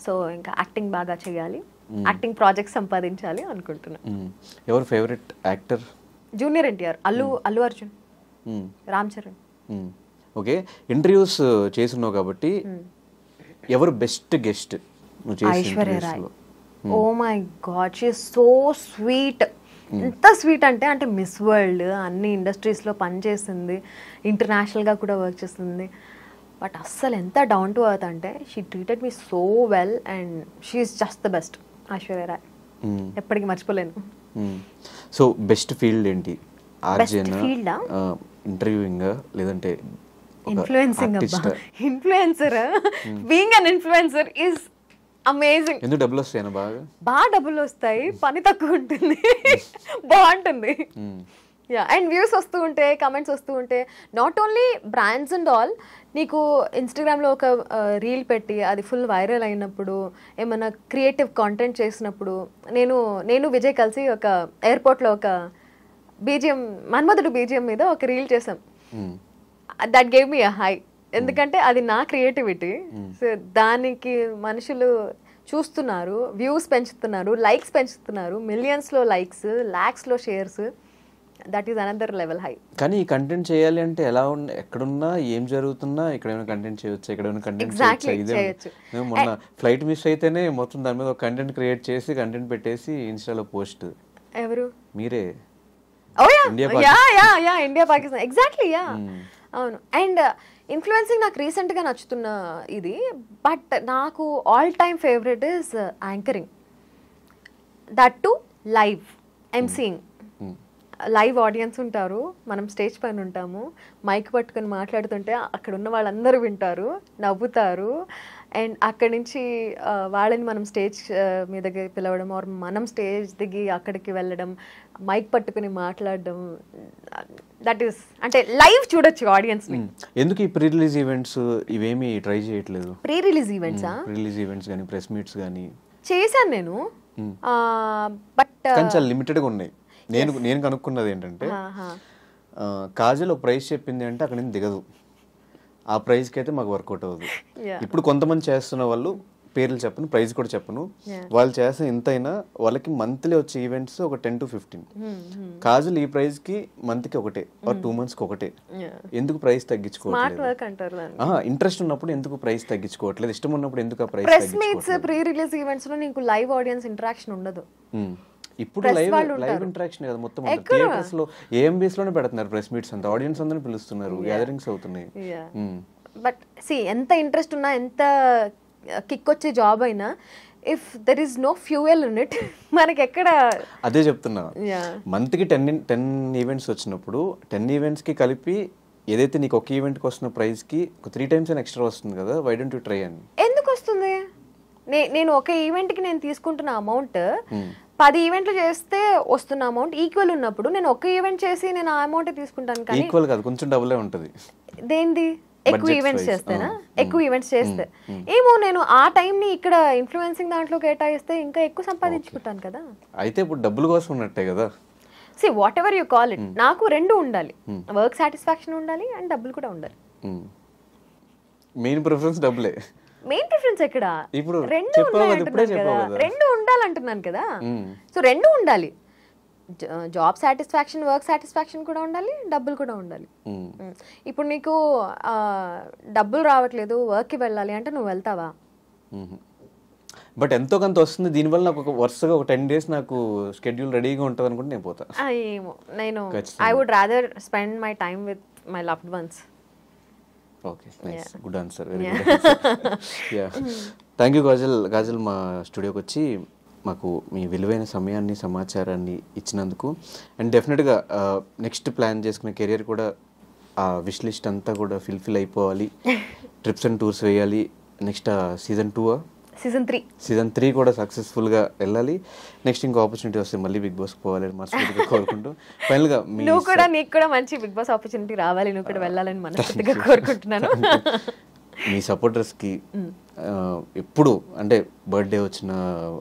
So ఇంకా యాక్టింగ్ బాగా చేయాలి, యాక్టింగ్ ప్రాజెక్ట్ సంపాదించాలి అనుకుంటున్నాను. ఎవరు favourite actor? Junior NTR, Allu Arjun, Ram Charan. Okay, interviews చేస్తున్నావు కాబట్టి ఎవరు best guest? Aishwarya Rai. Oh my God, she is so sweet. ఎంత స్వీట్ అంటే మిస్ వరల్డ్ అన్ని ఇండస్ట్రీస్లో పనిచేసింది, ఇంటర్నేషనల్గా కూడా వర్క్ చేస్తుంది. బట్ అస్సలు ఎంత డౌన్ టు ఎర్త్ అంటే she treated me so well and she's just the best. Aishwarya Rai ఎప్పటికీ మర్చిపోలేను. సో బెస్ట్ ఫీల్డ్ ఏంటి? బెస్ట్ ఫీల్డా? ఇంటర్వ్యూయింగ్ లేదంటే ఇన్ఫ్లుయెన్సింగ్? అబ్బా, influencer, being an influencer is amazing. ఎందుకు డబ్బులు వస్తాయి? బాగా డబ్బులు వస్తాయి, పని తక్కువ ఉంటుంది, బాగుంటుంది. యా, అండ్ వ్యూస్ వస్తూ ఉంటే, కమెంట్స్ వస్తూ ఉంటే, not only brands and all. నీకు ఇన్స్టాగ్రామ్లో ఒక రీల్ పెట్టి అది ఫుల్ వైరల్ అయినప్పుడు, ఏమైనా క్రియేటివ్ కాంటెంట్ చేసినప్పుడు, నేను విజయ్ కలిసి ఒక ఎయిర్పోర్ట్లో ఒక బీజిఎం, మన్మధుడు బీజిఎం మీద ఒక రీల్ చేసాం. That gave me a high, ఎందుకంటే అది నా క్రియేటివిటీ. సో దానికి మనుషులు చూస్తున్నారు, వ్యూస్ పెంచుతున్నారు, లైక్స్ పెంచుతున్నారు, మిలియన్స్లో లైక్స్, ల్యాక్స్లో shares. That is another level high. కానీ ఈ కంటెంట్ చేయాలి అంటే ఎలా ఎక్కడున్నా ఏం జరుగుతున్నా ఇక్కడేమైనా కంటెంట్ చేయొచ్చు, ఇక్కడేమైనా కంటెంట్ చేయొచ్చు. మొన్న ఫ్లైట్ మిస్ అయితేనే మొత్తం దాని మీద ఒక కంటెంట్ క్రియేట్ చేసి కంటెంట్ పెట్టేసి ఇన్స్టాలో పోస్ట్. ఎవరు? మీరే. India Pakistan, exactly. యా, అవును. అండ్ ఇన్ఫ్లుయెన్సింగ్ నాకు రీసెంట్గా నచ్చుతున్న ఇది. బట్ నాకు all time favourite is anchoring. That to live emceeing. Live audience ఉంటారు, మనం స్టేజ్ పైన ఉంటాము, మైక్ పట్టుకొని మాట్లాడుతుంటే అక్కడ ఉన్న వాళ్ళందరూ వింటారు, నవ్వుతారు. అండ్ అక్కడి నుంచి వాళ్ళని మనం స్టేజ్ మీదకి పిలవడం, ఆర్ మనం స్టేజ్ దిగి అక్కడికి వెళ్ళడం, మైక్ పట్టుకుని మాట్లాడడం. దట్ ఈస్ అంటే లైవ్ చూడొచ్చు ఆడియన్స్ని. ఎందుకు ఈ ప్రీ రిలీజ్ ఈవెంట్స్ ఇవేమి ట్రై చేయట్లేదు? ప్రీ రిలీజ్ ఈవెంట్సా? రిలీజ్ ఈవెంట్స్ కానీ ప్రెస్ మీట్స్ కానీ చేశాను నేను, బట్ చాలా లిమిటెడ్గా ఉన్నాయి. నేను కనుక్కున్నది ఏంటంటే, కాజల్ ఒక ప్రైస్ చెప్పింది అంటే అక్కడ నుంచి దిగదు, ఆ ప్రైస్కి అయితే మాకు వర్కౌట్ అవ్వదు. ఇప్పుడు కొంతమంది చేస్తున్న వాళ్ళు పేర్లు చెప్పను, ప్రైస్ కూడా చెప్పను, వాళ్ళు చేసిన ఇంతైనా వాళ్ళకి మంత్లీ వచ్చే ఈవెంట్స్ ఒక 10 to 15. కాజల్ ఈ ప్రైస్ కి మంత్ కి ఒకటే, 2 months కి ఒకటే. ఎందుకు ప్రైస్ తగ్గించుకోవట్లేదు? ఇంట్రెస్ట్ ఉన్నప్పుడు ఎందుకు ప్రైస్ తగ్గించుకోవట్లేదు? ఇష్టం ఉన్నప్పుడు ఎందుకు ఆ price? Press meets, pre release events లో నీకు లైవ్ ఆడియన్స్ ఇంటరాక్షన్ ఉండదు. ఇప్పుడు లైవ్ ఇంటరాక్షన్ కదా మొత్తం. థియేటర్స్ లో ఏఎంబీస్ లోనే పెడుతున్నారు ప్రెస్ మీట్స్ అంతా, ఆడియన్స్ అందరిని పిలుస్తున్నారు, గ్యాదరింగ్స్ అవుతున్నాయి. బట్ సి, ఎంత ఇంట్రెస్ట్ ఉన్నా, ఎంత కిక్ వచ్చే జాబ్ అయినా, if there is no fuel in it, మనకి ఎక్కడ. అదే చెప్తున్నా, మంత్ కి 10 ఈవెంట్స్ వచ్చినప్పుడు 10 ఈవెంట్స్ కి కలిపి ఏదైతే నీకు ఒక ఈవెంట్ కి వస్తున్న ప్రైస్ కి ఒక 3 times ఎక్స్ట్రా వస్తుంది కదా, వై డోంట్ యు ట్రై అని. ఎందుకు వస్తుంది? నేను ఒక ఈవెంట్ కి నేను తీసుకుంటున్న అమౌంట్ 10 ఈవెంట్లు చేస్తే వస్తున్న అమౌంట్ ఈక్వల్ ఉన్నప్పుడు నేను ఒక ఈవెంట్ చేసి నేను ఆ అమౌంట్ తీసుకుంటాను. కానీ ఈక్వల్ కాదు, కొంచెం డబులే ఉంటుంది. దేంది? ఎక్కువ ఈవెంట్స్ చేస్తేనా? ఎక్కువ ఈవెంట్స్ చేస్తే ఏమో, నేను ఆ టైం ని ఇక్కడ ఇన్ఫ్లుయెన్సింగ్ దాంట్లో కేటాయిస్తే ఇంకా ఎక్కువ సంపాదించుకుంటాను కదా. అయితే ఇప్పుడు డబ్బుల కోసం ఉన్నట్టే కదా. See, whatever you call it, నాకు రెండు ఉండాలి, వర్క్ సాటిస్ఫాక్షన్ ఉండాలి అండ్ డబ్బులు కూడా ఉండాలి. మెయిన్ ప్రిఫరెన్స్ డబ్బులే. మెయిన్ ప్రిఫరెన్స్ ఎక్కడ? ఇప్పుడు రెండు ఉండాలంటున్నాను కదా. సో రెండు ఉండాలి, జాబ్ సాటిస్ఫాక్షన్, వర్క్ సాటిస్ఫాక్షన్ కూడా ఉండాలి, డబ్బులు కూడా ఉండాలి. ఇప్పుడు నీకు డబ్బులు రావట్లేదు, వర్క్కి వెళ్ళాలి అంటే నువ్వు వెళ్తావా? బట్ ఎంతో కొంత వస్తుంది దీనివల్ల. నాకు ఒక వరుసగా ఒక 10 days నాకు షెడ్యూల్ రెడీగా ఉంటుంది అనుకుంటే నేను పోతా. ఏమో, నేను I would rather spend my time with my loved ones. Okay, nice, good answer, very good answer. Yeah, thank you Kajal మా స్టూడియోకి వచ్చి మాకు మీ విలువైన సమయాన్ని, సమాచారాన్ని ఇచ్చినందుకు. అండ్ డెఫినెట్గా నెక్స్ట్ ప్లాన్ చేసుకునే కెరియర్ కూడా ఆ విష్ లిస్ట్ అంతా కూడా ఫిల్ అయిపోవాలి, ట్రిప్స్ అండ్ టూర్స్ వేయాలి. నెక్స్ట్ సీజన్ 3 కూడా సక్సెస్ఫుల్గా వెళ్ళాలి. నెక్స్ట్ ఇంకో ఆపర్చునిటీ వస్తే మళ్ళీ బిగ్ బాస్ పోవాలని మనస్ఫూర్తిగా కోరుకుంటూ, ఫైనల్గా నీకు కూడా మంచి బిగ్ బాస్ ఆపర్చునిటీ రావాలి, నువ్వు కూడా వెళ్ళాలని మనస్ఫూర్తిగా కోరుకుంటున్నాను. మీ సపోర్టర్స్కి ఎప్పుడు అంటే బర్త్డే వచ్చినా,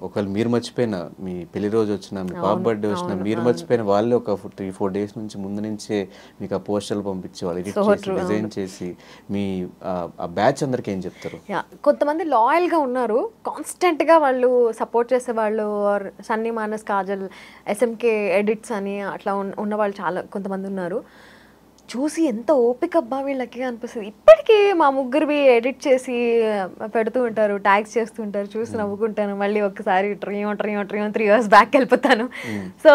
ఒకవేళ మీరు మర్చిపోయినా, మీ పెళ్లి రోజు వచ్చినా, మీ పాప బర్త్డే వచ్చినా, మీరు మర్చిపోయిన వాళ్ళే ఒక 3-4 days నుంచి ముందు నుంచే మీకు ఆ పోస్టర్లు పంపించి వాళ్ళు ఎడిట్ చేసి డిజైన్ చేసి మీ ఆ బ్యాచ్ అందరికి ఏం చెప్తారు? కొంతమంది లాయల్గా ఉన్నారు, కాన్స్టెంట్గా వాళ్ళు సపోర్ట్ చేసేవాళ్ళు. ఆర్ సన్నీ, మానస్, కాజల్, ఎస్ఎంకే ఎడిట్స్ అని అట్లా ఉన్న వాళ్ళు చాలా కొంతమంది ఉన్నారు. చూసి ఎంత ఓపిక అబ్బా వీళ్ళకి అనిపిస్తుంది. ఇప్పటికీ మా ముగ్గురివి ఎడిట్ చేసి పెడుతూ ఉంటారు, ట్యాగ్స్ చేస్తూ ఉంటారు, చూసి నవ్వుకుంటాను. మళ్ళీ ఒకసారి 3 years బ్యాక్ వెళ్ళిపోతాను. So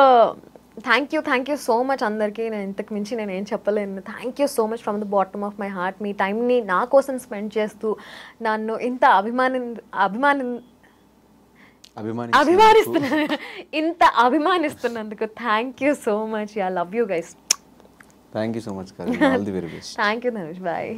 thank you so much అందరికీ. నేను ఇంతకు మించి నేను ఏం చెప్పలేను. Thank you so much from the bottom of my heart. మీ టైంని నా కోసం స్పెండ్ చేస్తూ నన్ను ఇంత అభిమానిస్తున్నందుకు thank you so much. I love you guys. Thank you so much. All the very best. Thank you Dhanush. Bye.